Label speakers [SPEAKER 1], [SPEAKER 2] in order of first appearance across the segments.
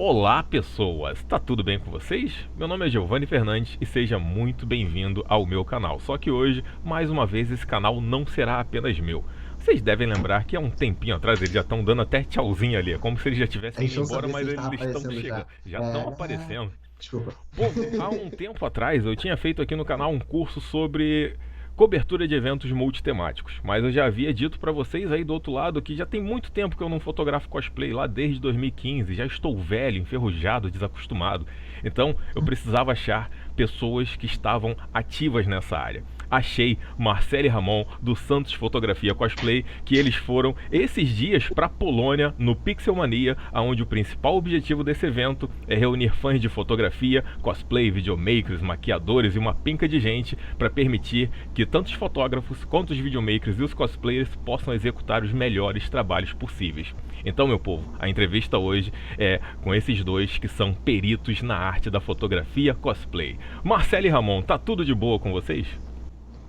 [SPEAKER 1] Olá, pessoas! Tá tudo bem com vocês? Meu nome é Giovanni Fernandes e seja muito bem-vindo ao meu canal. Só que hoje, mais uma vez, esse canal não será apenas meu. Vocês devem lembrar que há um tempinho atrás eles já estão dando até tchauzinho ali, é como se eles já tivessem
[SPEAKER 2] Eles
[SPEAKER 1] ido
[SPEAKER 2] não
[SPEAKER 1] embora,
[SPEAKER 2] sabiam se
[SPEAKER 1] mas
[SPEAKER 2] ele estava
[SPEAKER 1] eles estão
[SPEAKER 2] aparecendo
[SPEAKER 1] chegando,
[SPEAKER 2] já.
[SPEAKER 1] já estão aparecendo.
[SPEAKER 2] Desculpa.
[SPEAKER 1] Pô, há um tempo atrás eu tinha feito aqui no canal um curso sobre cobertura de eventos multitemáticos, mas eu já havia dito pra vocês aí do outro lado que já tem muito tempo que eu não fotografo cosplay, lá desde 2015, já estou velho, enferrujado, desacostumado. Então eu precisava achar pessoas que estavam ativas nessa área. Achei Marcelo e Ramon do Santos Fotografia Cosplay, que eles foram esses dias para Polônia no Pixelmania, onde o principal objetivo desse evento é reunir fãs de fotografia, cosplay, videomakers, maquiadores e uma pinca de gente para permitir que tanto os fotógrafos quanto os videomakers e os cosplayers possam executar os melhores trabalhos possíveis. Então, meu povo, a entrevista hoje é com esses dois que são peritos na arte da fotografia cosplay. Marcelo e Ramon, tá tudo de boa com vocês?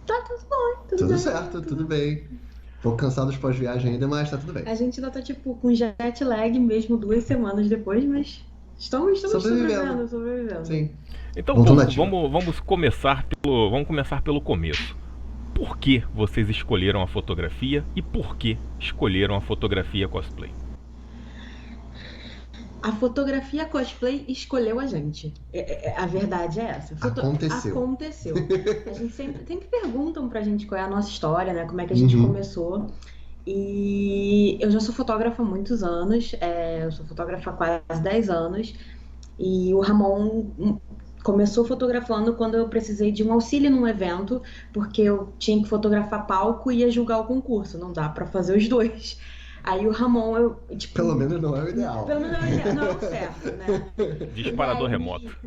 [SPEAKER 3] Tá tudo bom, tudo
[SPEAKER 2] Tudo
[SPEAKER 3] bem.
[SPEAKER 2] certo, tudo bem. Tô cansado de pós-viagem ainda, mas tá tudo bem.
[SPEAKER 3] A gente ainda tá, tipo, com jet lag mesmo 2 semanas depois, mas estamos
[SPEAKER 2] Sobrevivendo.
[SPEAKER 3] sobrevivendo.
[SPEAKER 2] Sim.
[SPEAKER 1] Então,
[SPEAKER 2] Vamos
[SPEAKER 1] povo,
[SPEAKER 2] nativa.
[SPEAKER 1] vamos começar pelo começo. Por que vocês escolheram a fotografia e por que escolheram a fotografia cosplay?
[SPEAKER 3] A fotografia cosplay escolheu a gente. A verdade é essa.
[SPEAKER 2] Aconteceu.
[SPEAKER 3] Aconteceu. A gente sempre perguntam pra gente qual é a nossa história, né? Como é que a gente começou. E eu já sou fotógrafa há muitos anos, eu sou fotógrafa há quase 10 anos, e o Ramon começou fotografando quando eu precisei de um auxílio num evento, porque eu tinha que fotografar palco e ia julgar o concurso, não dá pra fazer os dois. Aí o Ramon, tipo...
[SPEAKER 2] Pelo menos não é o ideal.
[SPEAKER 3] Pelo menos não é o certo, né?
[SPEAKER 1] Disparador
[SPEAKER 3] E aí-
[SPEAKER 1] remoto.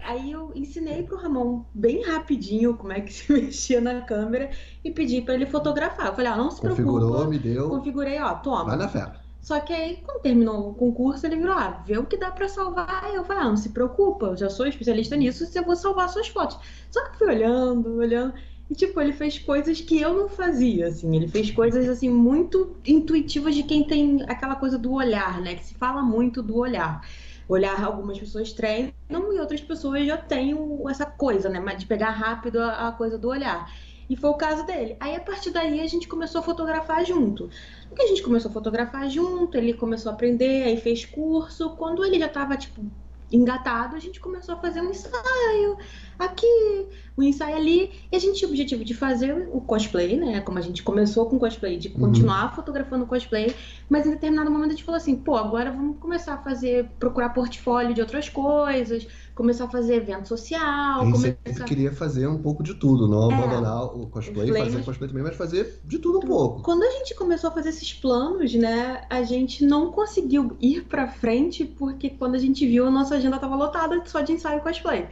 [SPEAKER 3] Aí eu ensinei pro Ramon bem rapidinho como é que se mexia na câmera e pedi pra ele fotografar. Eu falei, não se
[SPEAKER 2] Configurou,
[SPEAKER 3] preocupa.
[SPEAKER 2] me deu.
[SPEAKER 3] Configurei, toma.
[SPEAKER 2] Vai na fé.
[SPEAKER 3] Só que aí, quando terminou o concurso, ele virou, vê o que dá pra salvar. Aí eu falei, não se preocupa, eu já sou especialista nisso, eu vou salvar suas fotos. Só que eu fui olhando, e tipo, ele fez coisas que eu não fazia, assim. Ele fez coisas, assim, muito intuitivas de quem tem aquela coisa do olhar, né? Que se fala muito do olhar. Olhar, algumas pessoas treinam e outras pessoas já têm essa coisa, né? De pegar rápido a coisa do olhar. E foi o caso dele. Aí, a partir daí, a gente começou a fotografar junto. Porque a gente começou a fotografar junto, ele começou a aprender, aí fez curso. Quando ele já estava, tipo, engatado, a gente começou a fazer um ensaio aqui, um ensaio ali. E a gente tinha o objetivo de fazer o cosplay, né? Como a gente começou com cosplay, de continuar fotografando cosplay. Mas em determinado momento a gente falou assim, pô, agora vamos começar a procurar portfólio de outras coisas, começar a fazer evento social,
[SPEAKER 2] A gente sempre queria fazer um pouco de tudo, não abandonar o cosplay, fazer cosplay também, mas fazer de tudo um pouco.
[SPEAKER 3] Quando a gente começou a fazer esses planos, né, a gente não conseguiu ir pra frente porque quando a gente viu, a nossa agenda tava lotada só de ensaio cosplay.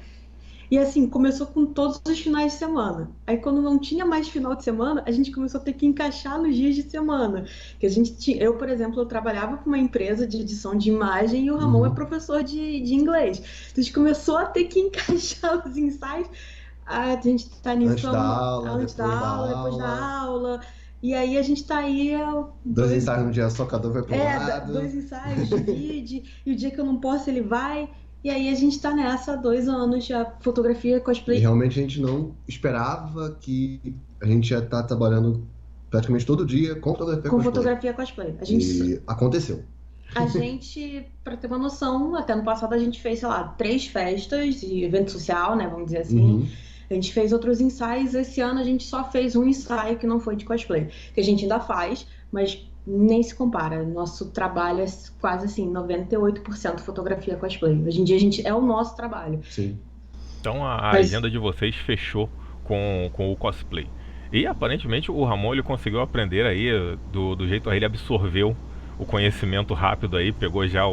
[SPEAKER 3] E assim, começou com todos os finais de semana. Aí quando não tinha mais final de semana, a gente começou a ter que encaixar nos dias de semana. Que a gente tinha, eu, por exemplo, eu trabalhava com uma empresa de edição de imagem e o Ramon é professor de inglês. Então a gente começou a ter que encaixar os ensaios. A gente tá nisso
[SPEAKER 2] Antes da aula,
[SPEAKER 3] antes da aula, depois da aula. E aí a gente tá aí.
[SPEAKER 2] Dois ensaios no dia só, cada um vai pro lado.
[SPEAKER 3] 2 ensaios, divide, e o dia que eu não posso, ele vai. E aí a gente tá nessa há 2 anos, a fotografia cosplay.
[SPEAKER 2] E realmente a gente não esperava que a gente ia estar trabalhando praticamente todo dia com fotografia cosplay. E aconteceu.
[SPEAKER 3] A gente, pra ter uma noção, até no passado a gente fez, sei lá, 3 festas de evento social, né, vamos dizer assim. A gente fez outros ensaios, esse ano a gente só fez um ensaio que não foi de cosplay. Que a gente ainda faz, mas nem se compara. Nosso trabalho é quase assim, 98% fotografia cosplay. Hoje em dia é o nosso trabalho.
[SPEAKER 2] Sim.
[SPEAKER 1] Então a agenda de vocês fechou com o cosplay. E aparentemente o Ramon ele conseguiu aprender aí do jeito que ele absorveu o conhecimento rápido aí, pegou já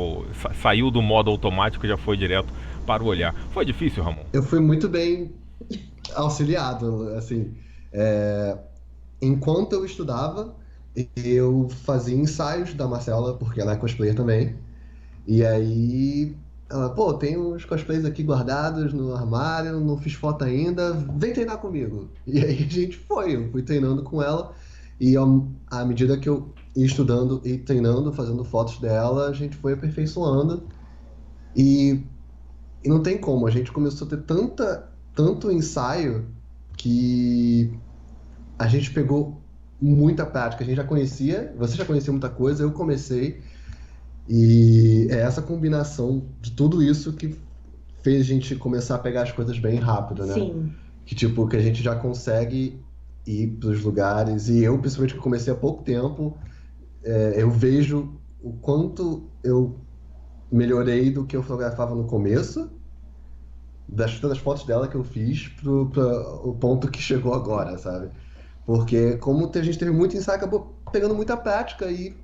[SPEAKER 1] saiu do modo automático e já foi direto para o olhar. Foi difícil, Ramon?
[SPEAKER 2] Eu fui muito bem auxiliado, assim. Enquanto eu estudava, eu fazia ensaios da Marcela, porque ela é cosplayer também. E aí ela, pô, tem uns cosplays aqui guardados no armário, não fiz foto ainda, vem treinar comigo. E aí a gente eu fui treinando com ela. E à medida que eu e estudando e treinando, fazendo fotos dela, a gente foi aperfeiçoando e, e não tem como, a gente começou a ter tanto ensaio que a gente pegou muita prática, a gente já conhecia, você já conhecia muita coisa, eu comecei, e é essa combinação de tudo isso que fez a gente começar a pegar as coisas bem rápido, né?
[SPEAKER 3] Sim.
[SPEAKER 2] Que tipo, que a gente já consegue ir para os lugares, e eu, principalmente, que comecei há pouco tempo, eu vejo o quanto eu melhorei do que eu fotografava no começo, das fotos dela que eu fiz, para o ponto que chegou agora, sabe? Porque como a gente teve muito ensaio, acabou pegando muita prática e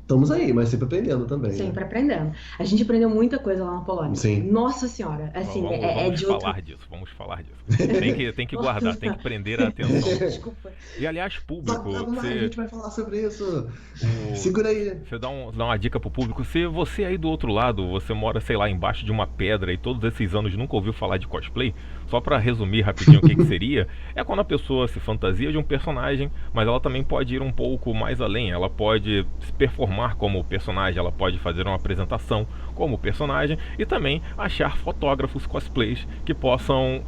[SPEAKER 2] estamos aí, mas sempre aprendendo também, né?
[SPEAKER 3] Sempre aprendendo. A gente aprendeu muita coisa lá na Polônia.
[SPEAKER 2] Sim.
[SPEAKER 3] Nossa senhora, assim,
[SPEAKER 1] Vamos
[SPEAKER 3] de outro...
[SPEAKER 1] falar disso, vamos falar disso. Tem que guardar, tem que prender a atenção.
[SPEAKER 3] Desculpa.
[SPEAKER 1] E aliás, público,
[SPEAKER 2] Vamos lá, a
[SPEAKER 1] você,
[SPEAKER 2] gente vai falar sobre isso. Segura aí.
[SPEAKER 1] você dá uma dica pro público. Se você aí do outro lado, você mora, sei lá, embaixo de uma pedra e todos esses anos nunca ouviu falar de cosplay, só pra resumir rapidinho o que seria, é quando a pessoa se fantasia de um personagem, mas ela também pode ir um pouco mais além. Ela pode se performar como personagem, ela pode fazer uma apresentação como personagem e também achar fotógrafos cosplays que possam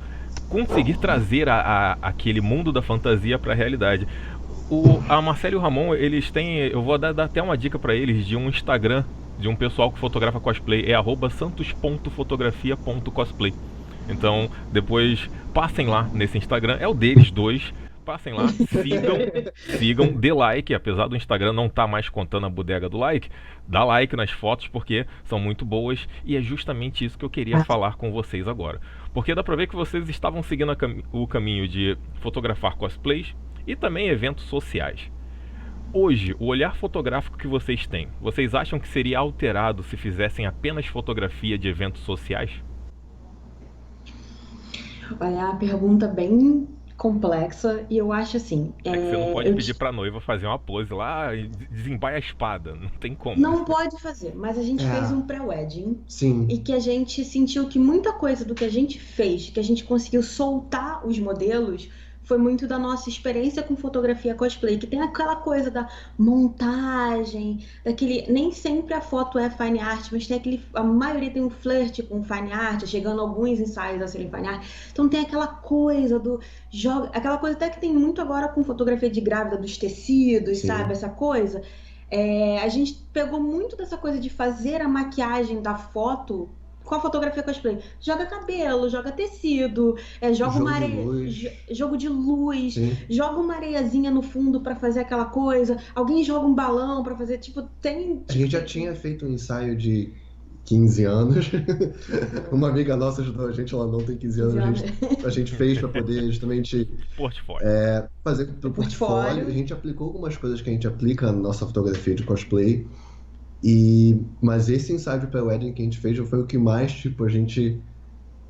[SPEAKER 1] conseguir trazer aquele mundo da fantasia para a realidade. A Marcela e o Ramon, eles têm, eu vou dar até uma dica para eles de um Instagram de um pessoal que fotografa cosplay, é @santos.fotografia.cosplay. Então, depois passem lá nesse Instagram, é o deles dois. Passem lá, sigam, dê like, apesar do Instagram não estar mais contando a bodega do like, dá like nas fotos porque são muito boas e é justamente isso que eu queria falar com vocês agora. Porque dá pra ver que vocês estavam seguindo o caminho de fotografar cosplays e também eventos sociais. Hoje, o olhar fotográfico que vocês têm, vocês acham que seria alterado se fizessem apenas fotografia de eventos sociais?
[SPEAKER 3] Olha, é uma pergunta bem complexa e eu acho assim...
[SPEAKER 1] É que você não pode pedir pra noiva fazer uma pose lá e desembaia a espada, não tem como.
[SPEAKER 3] Não pode fazer, mas a gente fez um pré-wedding.
[SPEAKER 2] Sim.
[SPEAKER 3] E que a gente sentiu que muita coisa do que a gente fez, que a gente conseguiu soltar os modelos, foi muito da nossa experiência com fotografia cosplay, que tem aquela coisa da montagem, daquele... Nem sempre a foto é fine art, mas tem aquele... A maioria tem um flerte com fine art, chegando alguns ensaios a serem fine art. Então tem aquela coisa do... Aquela coisa até que tem muito agora com fotografia de grávida, dos tecidos,
[SPEAKER 2] Sim.
[SPEAKER 3] sabe? Essa coisa. A gente pegou muito dessa coisa de fazer a maquiagem da foto com a fotografia cosplay. Joga cabelo, joga tecido, joga uma areia, jogo de luz,
[SPEAKER 2] Sim.
[SPEAKER 3] joga uma areiazinha no fundo pra fazer aquela coisa, alguém joga um balão pra fazer, tipo, tem...
[SPEAKER 2] A gente já tinha feito um ensaio de 15 anos. Uma amiga nossa ajudou a gente, ela não tem 15 anos, a gente fez para poder justamente
[SPEAKER 1] Portfólio.
[SPEAKER 2] fazer pro portfólio. A gente aplicou algumas coisas que a gente aplica na nossa fotografia de cosplay. Mas esse ensaio de pré-wedding que a gente fez foi o que mais, tipo, a gente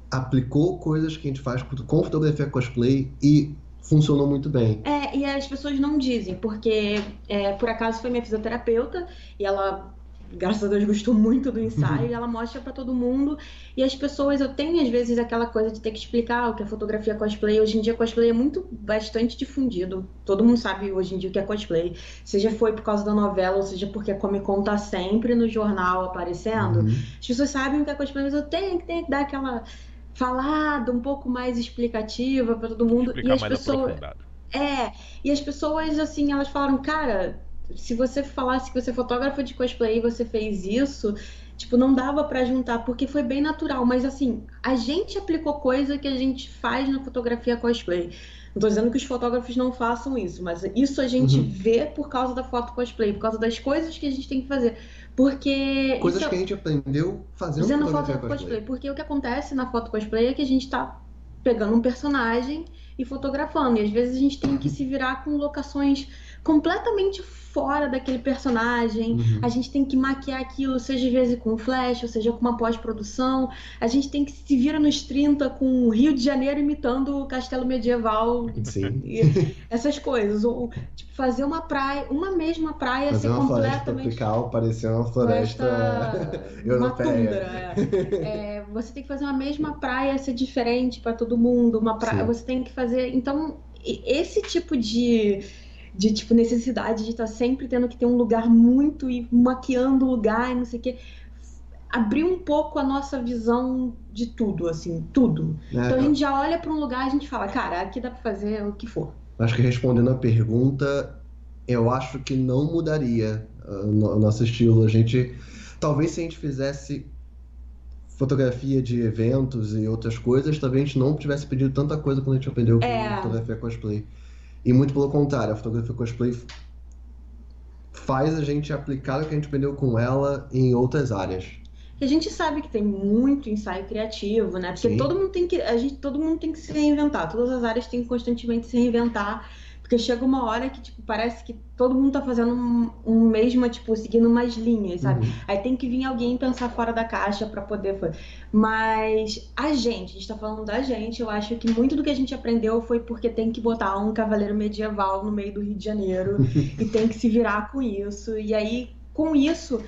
[SPEAKER 2] aplicou coisas que a gente faz com fotografia cosplay e funcionou muito bem.
[SPEAKER 3] E as pessoas não dizem, porque por acaso foi minha fisioterapeuta e ela, graças a Deus, gostou muito do ensaio e ela mostra pra todo mundo. E as pessoas, eu tenho às vezes aquela coisa de ter que explicar o que é fotografia cosplay. Hoje em dia cosplay é bastante difundido. Todo mundo sabe hoje em dia o que é cosplay. Seja foi por causa da novela, ou seja porque a Comic Con tá sempre no jornal aparecendo. As pessoas sabem o que é cosplay, mas eu tenho que dar aquela falada um pouco mais explicativa pra todo mundo.
[SPEAKER 1] Explicar mais aprofundado.
[SPEAKER 3] E as pessoas, assim, elas falaram, cara... Se você falasse que você é fotógrafo de cosplay e você fez isso, tipo, não dava pra juntar, porque foi bem natural. Mas, assim, a gente aplicou coisa que a gente faz na fotografia cosplay. Não tô dizendo que os fotógrafos não façam isso, mas isso a gente vê por causa da foto cosplay, por causa das coisas que a gente tem que fazer. Porque...
[SPEAKER 2] Coisas que a gente aprendeu fazendo fotografia cosplay.
[SPEAKER 3] Porque o que acontece na foto cosplay é que a gente tá pegando um personagem e fotografando. E às vezes a gente tem que se virar com locações completamente fora daquele personagem. A gente tem que maquiar aquilo, seja às vezes com flash, ou seja com uma pós-produção. A gente tem que se virar nos 30 com o Rio de Janeiro imitando o castelo medieval.
[SPEAKER 2] Sim.
[SPEAKER 3] E essas coisas. Ou tipo, fazer uma praia, uma mesma praia
[SPEAKER 2] fazer
[SPEAKER 3] ser
[SPEAKER 2] uma floresta
[SPEAKER 3] completamente...
[SPEAKER 2] tropical, parecer uma floresta europeia.
[SPEAKER 3] Uma tundra, Você tem que fazer uma mesma praia ser diferente para todo mundo. Uma praia, você tem que fazer... Então, esse tipo de de tipo, necessidade de estar sempre tendo que ter um lugar muito e maquiando o lugar e não sei o quê. Abrir um pouco a nossa visão de tudo, assim, tudo. Então a gente já olha para um lugar e a gente fala, cara, aqui dá para fazer o que for.
[SPEAKER 2] Acho que respondendo a pergunta, eu acho que não mudaria o nosso estilo. Talvez se a gente fizesse fotografia de eventos e outras coisas, talvez a gente não tivesse pedido tanta coisa quando a gente aprendeu com fotografia cosplay. E muito pelo contrário, a fotografia cosplay faz a gente aplicar o que a gente aprendeu com ela em outras áreas.
[SPEAKER 3] E a gente sabe que tem muito ensaio criativo, né? Porque
[SPEAKER 2] Sim.
[SPEAKER 3] todo mundo tem que se reinventar. Todas as áreas têm que constantemente se reinventar. Porque chega uma hora que, tipo, parece que todo mundo tá fazendo um mesmo, tipo, seguindo umas linhas, sabe? Aí tem que vir alguém pensar fora da caixa pra poder fazer. Mas a gente tá falando da gente, eu acho que muito do que a gente aprendeu foi porque tem que botar um cavaleiro medieval no meio do Rio de Janeiro e tem que se virar com isso. E aí, com isso,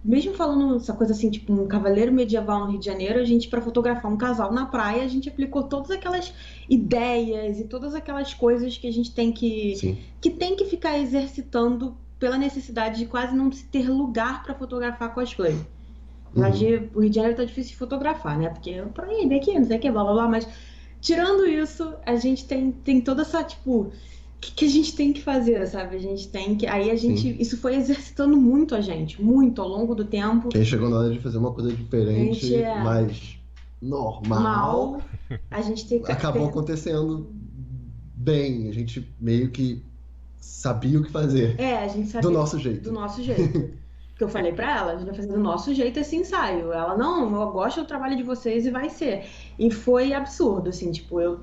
[SPEAKER 3] mesmo falando essa coisa assim, tipo um cavaleiro medieval no Rio de Janeiro, a gente, para fotografar um casal na praia, a gente aplicou todas aquelas ideias e todas aquelas coisas que a gente tem que tem que ficar exercitando pela necessidade de quase não se ter lugar para fotografar cosplay. O Rio de Janeiro tá difícil de fotografar, né? Porque proíbe aqui, não sei o que, blá blá blá, mas tirando isso, a gente tem toda essa, tipo, o que a gente tem que fazer, sabe? A gente tem que. Aí isso foi exercitando muito a gente, muito ao longo do tempo.
[SPEAKER 2] Que aí chegou na hora de fazer uma coisa diferente, mas normal.
[SPEAKER 3] A gente tem que.
[SPEAKER 2] Acabou acontecendo bem. A gente meio que sabia o que fazer.
[SPEAKER 3] A gente sabia.
[SPEAKER 2] Do nosso jeito.
[SPEAKER 3] Do nosso jeito. Que eu falei pra ela, a gente vai fazer do nosso jeito esse ensaio. Ela, não, eu gosto do trabalho de vocês e vai ser. E foi absurdo, assim, tipo, eu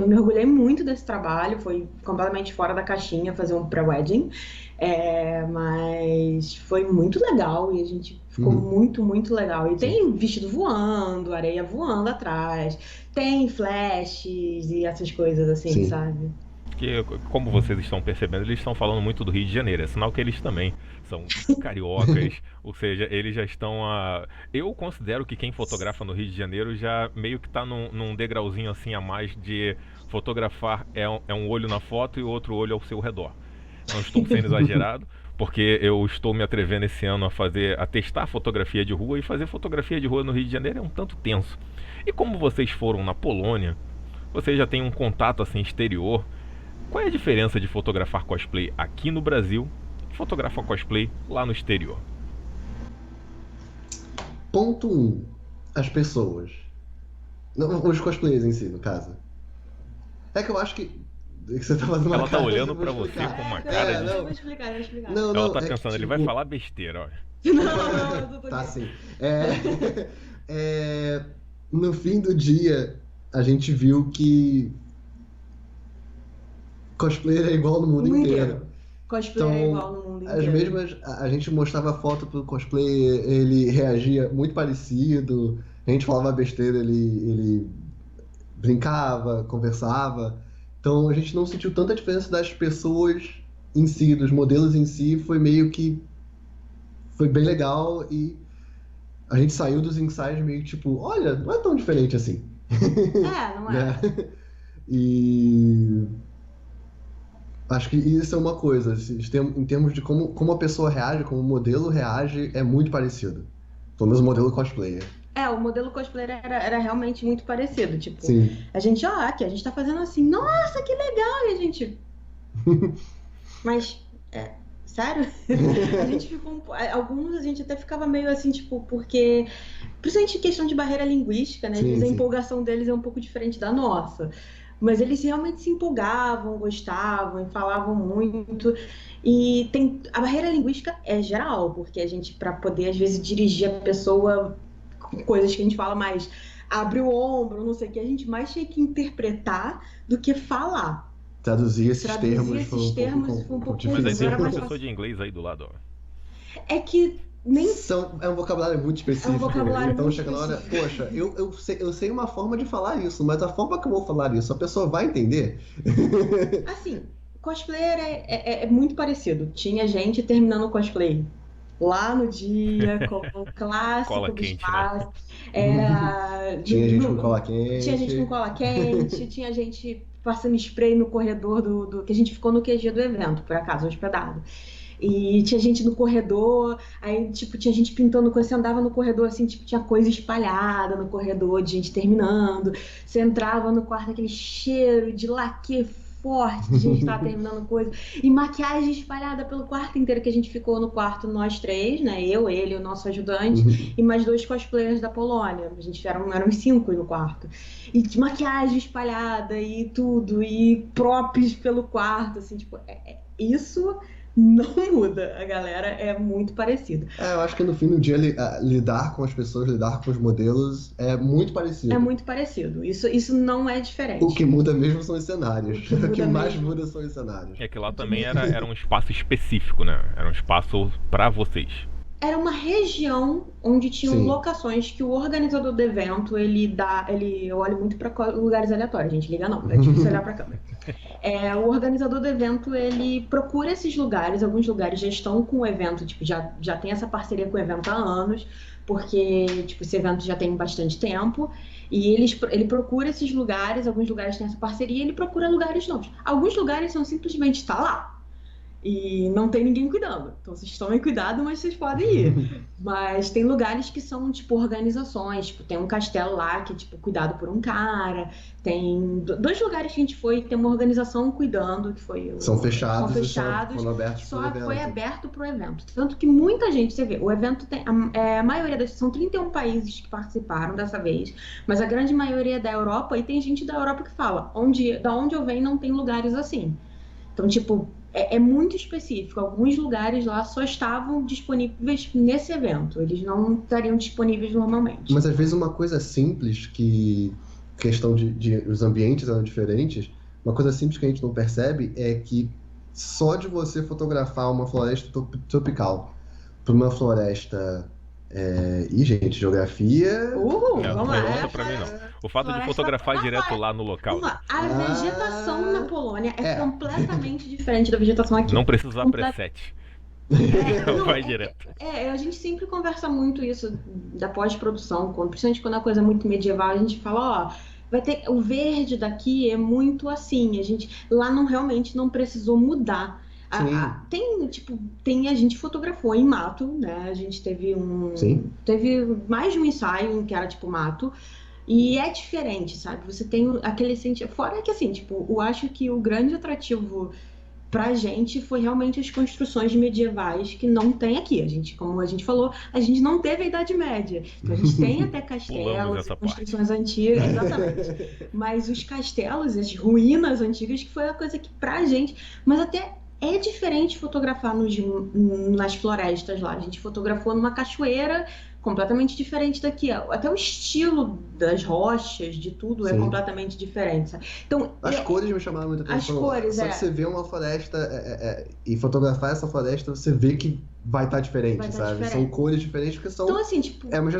[SPEAKER 3] me orgulhei muito desse trabalho, foi completamente fora da caixinha fazer um pré-wedding, mas foi muito legal e a gente ficou muito, muito legal. E tem vestido voando, areia voando atrás, tem flashes e essas coisas assim, sabe?
[SPEAKER 1] Que, como vocês estão percebendo, eles estão falando muito do Rio de Janeiro. É sinal que eles também são cariocas, ou seja, eles já estão Eu considero que quem fotografa no Rio de Janeiro já meio que está num degrauzinho assim a mais de fotografar é um olho na foto e o outro olho ao seu redor. Não estou sendo exagerado, porque eu estou me atrevendo esse ano a testar fotografia de rua, e fazer fotografia de rua no Rio de Janeiro é um tanto tenso. E como vocês foram na Polônia, vocês já têm um contato assim exterior. Qual é a diferença de fotografar cosplay aqui no Brasil e fotografar cosplay lá no exterior?
[SPEAKER 2] Ponto 1. As pessoas. Não, os cosplayers em si, no caso. É que eu acho que você tá fazendo uma
[SPEAKER 1] Ela tá
[SPEAKER 2] cara,
[SPEAKER 1] olhando
[SPEAKER 2] eu vou
[SPEAKER 1] pra você
[SPEAKER 2] explicar.
[SPEAKER 1] com uma cara de...
[SPEAKER 3] Eu vou explicar.
[SPEAKER 1] Ela tá pensando, ele vai falar besteira, ó.
[SPEAKER 3] Não, eu tô
[SPEAKER 2] Tá sim. No fim do dia, a gente viu que cosplayer é igual no mundo inteiro.
[SPEAKER 3] Cosplayer é igual no mundo inteiro.
[SPEAKER 2] As mesmas, a gente mostrava foto pro cosplayer, ele reagia muito parecido, a gente falava besteira, ele brincava, conversava. Então a gente não sentiu tanta diferença das pessoas em si, dos modelos em si, foi bem legal, e a gente saiu dos ensaios meio tipo, olha, não é tão diferente assim.
[SPEAKER 3] Não é.
[SPEAKER 2] Né? E acho que isso é uma coisa, em termos de como a pessoa reage, como o modelo reage, é muito parecido. Pelo menos o modelo cosplayer.
[SPEAKER 3] O modelo cosplayer era realmente muito parecido. Tipo,
[SPEAKER 2] Sim.
[SPEAKER 3] a gente, aqui, a gente tá fazendo assim, nossa, que legal! E a gente. Mas, sério? A gente ficou. Alguns a gente até ficava meio assim, tipo, porque. Principalmente em questão de barreira linguística, né? Às vezes a empolgação deles é um pouco diferente da nossa. Mas eles realmente se empolgavam, gostavam e falavam muito. E a barreira linguística é geral, porque a gente, para poder, às vezes, dirigir a pessoa com coisas que a gente fala mais, abre o ombro, não sei o que, a gente mais tinha que interpretar do que falar.
[SPEAKER 2] Traduzir esses termos
[SPEAKER 3] foi um pouco
[SPEAKER 1] Mas aí tem um
[SPEAKER 3] era mais
[SPEAKER 1] professor de inglês aí do lado, ó.
[SPEAKER 3] É que nem
[SPEAKER 2] É um vocabulário muito específico. Então chega na hora, poxa, eu sei uma forma de falar isso, mas a forma que eu vou falar isso, a pessoa vai entender?
[SPEAKER 3] Assim, cosplayer é muito parecido. Tinha gente terminando o cosplay lá no dia, com o clássico
[SPEAKER 1] Cola
[SPEAKER 3] do
[SPEAKER 1] quente,
[SPEAKER 3] espaço. Era...
[SPEAKER 2] Tinha gente com cola quente.
[SPEAKER 3] Tinha gente com cola quente, tinha gente passando spray no corredor que a gente ficou no QG do evento, por acaso, hospedado. E tinha gente no corredor, aí, tipo, tinha gente pintando coisa, você andava no corredor, assim, tipo, tinha coisa espalhada no corredor, de gente terminando. Você entrava no quarto, aquele cheiro de laque forte, de gente que tava terminando coisa. E maquiagem espalhada pelo quarto inteiro, que a gente ficou no quarto, nós três, né? Eu, ele, o nosso ajudante, e mais 2 cosplayers da Polônia. A gente eram 5 no quarto. E de maquiagem espalhada e tudo, e props pelo quarto, assim, tipo, isso não muda. A galera é muito parecida.
[SPEAKER 2] Eu acho que no fim do dia lidar com as pessoas, lidar com os modelos é muito parecido.
[SPEAKER 3] É muito parecido. Isso não é diferente.
[SPEAKER 2] O que muda mesmo são os cenários. O que mais muda são os cenários.
[SPEAKER 1] É que lá também era um espaço específico, né? Era um espaço pra vocês.
[SPEAKER 3] Era uma região onde tinham locações que o organizador do evento, eu olho muito para lugares aleatórios, gente, liga não, é difícil olhar para a câmera. O organizador do evento, ele procura esses lugares, alguns lugares já estão com o evento, tipo, já tem essa parceria com o evento há anos, porque, tipo, esse evento já tem bastante tempo, e ele procura esses lugares, alguns lugares têm essa parceria, e ele procura lugares novos. Alguns lugares são simplesmente estar lá. E não tem ninguém cuidando. Então vocês tomem cuidado, mas vocês podem ir. Mas tem lugares que são, tipo, organizações. Tipo, tem um castelo lá que é, tipo, cuidado por um cara. Tem 2 lugares que a gente foi, tem uma organização cuidando, que foi...
[SPEAKER 2] São fechados.
[SPEAKER 3] Foram
[SPEAKER 2] abertos
[SPEAKER 3] só foi aberto pro evento. Tanto que muita gente, você vê, o evento tem... A maioria são 31 países que participaram dessa vez, mas a grande maioria é da Europa, e tem gente da Europa que fala, da onde eu venho não tem lugares assim. Então, tipo... É muito específico. Alguns lugares lá só estavam disponíveis nesse evento. Eles não estariam disponíveis normalmente.
[SPEAKER 2] Mas às vezes uma coisa simples, que questão de os ambientes eram diferentes, uma coisa simples que a gente não percebe é que só de você fotografar uma floresta tropical para uma floresta... gente, geografia...
[SPEAKER 3] Vamos lá.
[SPEAKER 1] Pra mim, não. O fato de fotografar direto lá no local.
[SPEAKER 3] A vegetação na Polônia é completamente diferente da vegetação aqui.
[SPEAKER 1] Não precisa usar preset. Vai direto.
[SPEAKER 3] A gente sempre conversa muito isso da pós-produção, principalmente quando é uma coisa muito medieval, a gente fala, vai ter o verde daqui é muito assim, lá realmente não precisou mudar. A gente fotografou em mato, né? A gente teve mais de um ensaio em que era tipo mato. E é diferente, sabe? Você tem aquele sentimento. Fora que, assim, tipo, eu acho que o grande atrativo pra gente foi realmente as construções medievais que não tem aqui. Como a gente falou, a gente não teve a Idade Média. Então a gente tem até castelos, construções antigas, exatamente. Mas os castelos, as ruínas antigas, que foi a coisa que pra gente. Mas até é diferente fotografar nas florestas lá. A gente fotografou numa cachoeira completamente diferente daqui. Até o estilo das rochas, de tudo, é completamente diferente, sabe? Então,
[SPEAKER 2] as cores me chamaram muita atenção.
[SPEAKER 3] As cores,
[SPEAKER 2] Só que você vê uma floresta e fotografar essa floresta, você vê que vai estar diferente, sabe? Diferente. São cores diferentes porque são...
[SPEAKER 3] Então, assim, tipo...
[SPEAKER 2] É uma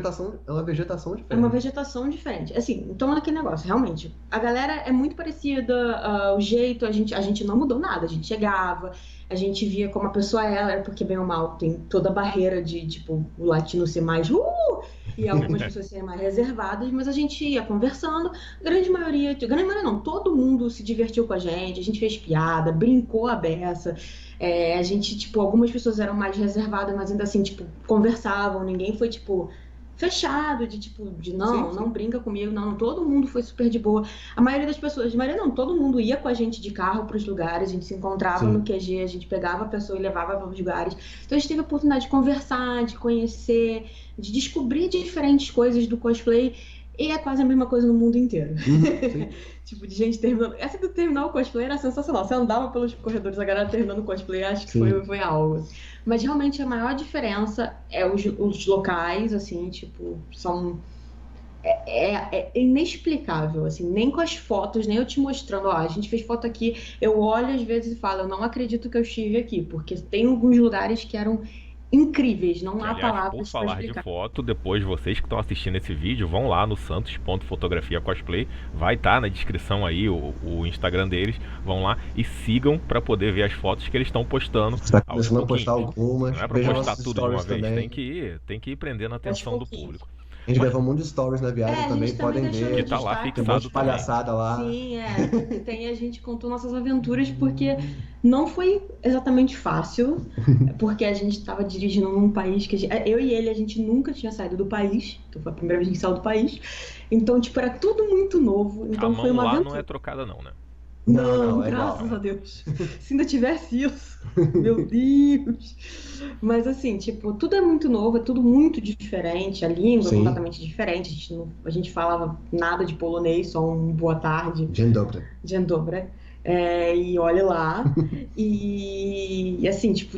[SPEAKER 2] vegetação diferente.
[SPEAKER 3] É uma vegetação diferente. Assim, então é aquele negócio, realmente. A galera é muito parecida, o jeito, a gente não mudou nada. A gente chegava, a gente via como a pessoa era, porque bem ou mal tem toda a barreira de, tipo, o latino ser mais e algumas pessoas serem mais reservadas, mas a gente ia conversando, grande maioria não, todo mundo se divertiu com a gente fez piada, brincou a beça, a gente, tipo, algumas pessoas eram mais reservadas, mas ainda assim, tipo, conversavam, ninguém foi, tipo, fechado, não brinca comigo, não, todo mundo foi super de boa. A maioria das pessoas, todo mundo ia com a gente de carro para os lugares, a gente se encontrava no QG, a gente pegava a pessoa e levava para os lugares. Então a gente teve a oportunidade de conversar, de conhecer, de descobrir diferentes coisas do cosplay. E é quase a mesma coisa no mundo inteiro. Tipo, de gente terminando. Essa de terminar o cosplay era sensacional. Você andava pelos corredores, a galera terminando o cosplay, acho que foi algo. Mas realmente a maior diferença é os locais, assim, tipo, são. É inexplicável, assim, nem com as fotos, nem eu te mostrando, a gente fez foto aqui, eu olho às vezes e falo, eu não acredito que eu estive aqui, porque tem alguns lugares que eram incríveis, não há palavras
[SPEAKER 1] para falar de foto, depois vocês que estão assistindo esse vídeo, vão lá no santos.fotografia cosplay, vai estar na descrição aí o Instagram deles, vão lá e sigam para poder ver as fotos que eles estão postando.
[SPEAKER 2] Está começando a postar algumas,
[SPEAKER 1] não é para postar tudo de uma vez, tem que ir prendendo a atenção do público.
[SPEAKER 2] A gente gravou um monte de stories na viagem
[SPEAKER 3] a
[SPEAKER 2] também,
[SPEAKER 3] gente também
[SPEAKER 2] podem
[SPEAKER 3] deixou
[SPEAKER 2] ver.
[SPEAKER 1] Que
[SPEAKER 3] no
[SPEAKER 1] tá lá
[SPEAKER 3] destaque.
[SPEAKER 2] Tem um monte de
[SPEAKER 1] fixado também.
[SPEAKER 2] palhaçada lá.
[SPEAKER 3] Sim, tem a gente contou nossas aventuras porque não foi exatamente fácil, porque a gente estava dirigindo num país que eu e ele, a gente nunca tinha saído do país, então foi a primeira vez que a gente saiu do país, então tipo, era tudo muito novo,
[SPEAKER 1] A
[SPEAKER 3] então foi
[SPEAKER 1] mão
[SPEAKER 3] uma
[SPEAKER 1] lá
[SPEAKER 3] aventura.
[SPEAKER 1] não é trocada não, né?
[SPEAKER 2] Não, é
[SPEAKER 3] graças
[SPEAKER 2] igual.
[SPEAKER 3] a Deus. Se ainda tivesse isso, meu Deus. Mas assim, tipo, tudo é muito novo, é tudo muito diferente, a língua é
[SPEAKER 2] Sim.
[SPEAKER 3] completamente diferente. A gente falava nada de polonês, só um boa tarde,
[SPEAKER 2] Dzień dobry.
[SPEAKER 3] dzień dobry. E olha lá. E assim, tipo,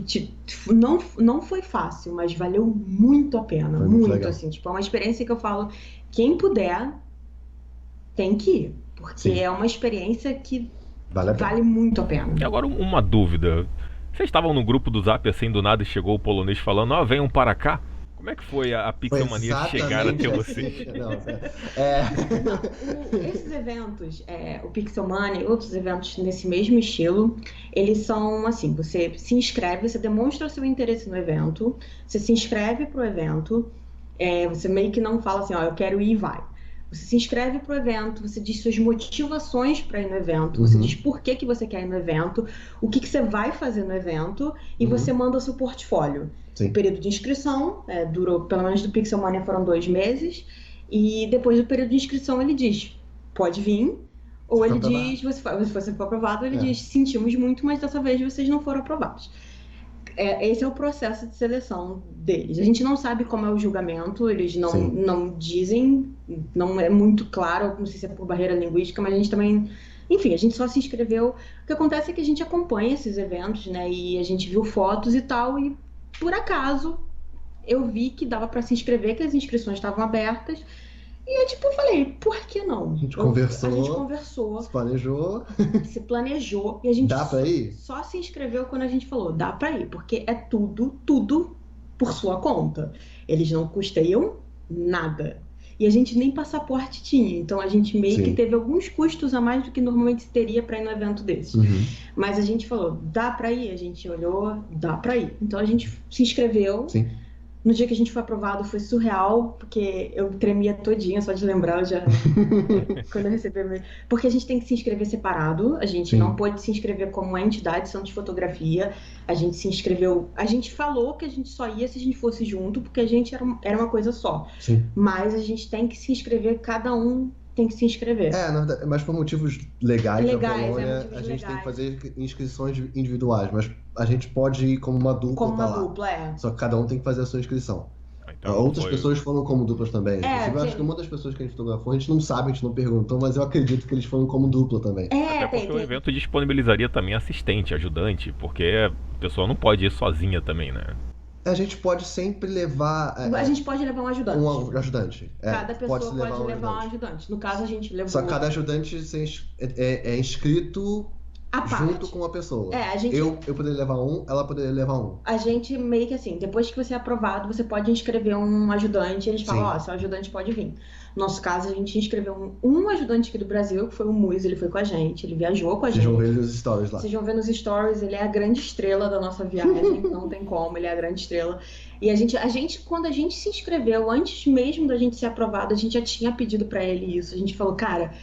[SPEAKER 3] não foi fácil, mas valeu muito a pena.
[SPEAKER 2] Foi muito
[SPEAKER 3] Muito,
[SPEAKER 2] legal.
[SPEAKER 3] assim, tipo, é uma experiência que eu falo, quem puder, tem que ir. Porque
[SPEAKER 2] Sim.
[SPEAKER 3] é uma experiência que
[SPEAKER 2] Vale a pena.
[SPEAKER 3] vale muito a pena.
[SPEAKER 1] E agora uma dúvida. Vocês estavam no grupo do Zap assim do nada e chegou o polonês falando, venham para cá? Como é que foi a
[SPEAKER 2] Foi
[SPEAKER 1] Pixelmania chegar até
[SPEAKER 2] exatamente
[SPEAKER 1] vocês?
[SPEAKER 2] assim. Não,
[SPEAKER 3] Esses eventos, o Pixelmania e outros eventos nesse mesmo estilo, eles são assim, você se inscreve, você demonstra o seu interesse no evento, você se inscreve para o evento, você meio que não fala assim, eu quero ir e vai. Você se inscreve para o evento, você diz suas motivações para ir no evento, você diz por que você quer ir no evento, o que você vai fazer no evento e você manda o seu portfólio.
[SPEAKER 2] Sim.
[SPEAKER 3] O período de inscrição durou, pelo menos do Pixelmania foram 2 meses, e depois do período de inscrição ele diz, pode vir, ou ele diz, se você for aprovado, ele diz, sentimos muito, mas dessa vez vocês não foram aprovados. Esse é o processo de seleção deles. A gente não sabe como é o julgamento, eles não dizem, não é muito claro, não sei se é por barreira linguística, mas a gente também... Enfim, a gente só se inscreveu. O que acontece é que a gente acompanha esses eventos, né? E a gente viu fotos e tal, e por acaso eu vi que dava para se inscrever, que as inscrições estavam abertas. E eu falei, por que não?
[SPEAKER 2] A gente conversou,
[SPEAKER 3] se planejou, e a gente
[SPEAKER 2] dá pra ir?
[SPEAKER 3] Só se inscreveu quando a gente falou, dá pra ir, porque é tudo por sua conta. Eles não custeiam nada. E a gente nem passaporte tinha, então a gente meio que teve alguns custos a mais do que normalmente teria pra ir no evento desse. Mas a gente falou, dá pra ir? A gente olhou, dá pra ir. Então a gente se inscreveu.
[SPEAKER 2] Sim.
[SPEAKER 3] No dia que a gente foi aprovado foi surreal, porque eu tremia todinha, só de lembrar, quando eu recebi o porque a gente tem que se inscrever separado, a gente não pode se inscrever como uma entidade, centro de fotografia, a gente se inscreveu, a gente falou que a gente só ia se a gente fosse junto, porque a gente era uma coisa só, mas a gente tem que se inscrever, cada um tem que se inscrever.
[SPEAKER 2] Na verdade, mas por motivos legais na Polônia,
[SPEAKER 3] motivos
[SPEAKER 2] a gente tem que
[SPEAKER 3] legais.
[SPEAKER 2] fazer inscrições individuais, mas a gente pode ir como uma dupla.
[SPEAKER 3] Como uma dupla,
[SPEAKER 2] Só que cada um tem que fazer a sua inscrição.
[SPEAKER 1] Então,
[SPEAKER 2] Outras pessoas foram como duplas também. Inclusive, eu acho que uma das pessoas que a gente fotografou, a gente não sabe, a gente não perguntou, mas eu acredito que eles foram como dupla também.
[SPEAKER 1] Até porque o evento disponibilizaria também assistente, ajudante, porque a pessoa não pode ir sozinha também, né?
[SPEAKER 2] A gente pode sempre levar...
[SPEAKER 3] a gente pode levar um ajudante.
[SPEAKER 2] Um ajudante.
[SPEAKER 3] Cada pessoa pode levar um ajudante. No caso, a gente levou...
[SPEAKER 2] Só que cada ajudante é inscrito junto com a pessoa. Eu poderia levar um, ela poderia levar um.
[SPEAKER 3] A gente meio que assim, depois que você é aprovado, você pode inscrever um ajudante, eles falam, seu ajudante pode vir. No nosso caso, a gente inscreveu um ajudante aqui do Brasil, que foi o Muiz, ele foi com a gente, ele viajou com a gente.
[SPEAKER 2] Vocês vão ver nos stories lá.
[SPEAKER 3] Vocês vão ver nos stories, ele é a grande estrela da nossa viagem, não tem como, ele é a grande estrela. E a gente, quando a gente se inscreveu, antes mesmo da gente ser aprovado, a gente já tinha pedido pra ele isso. A gente falou, cara,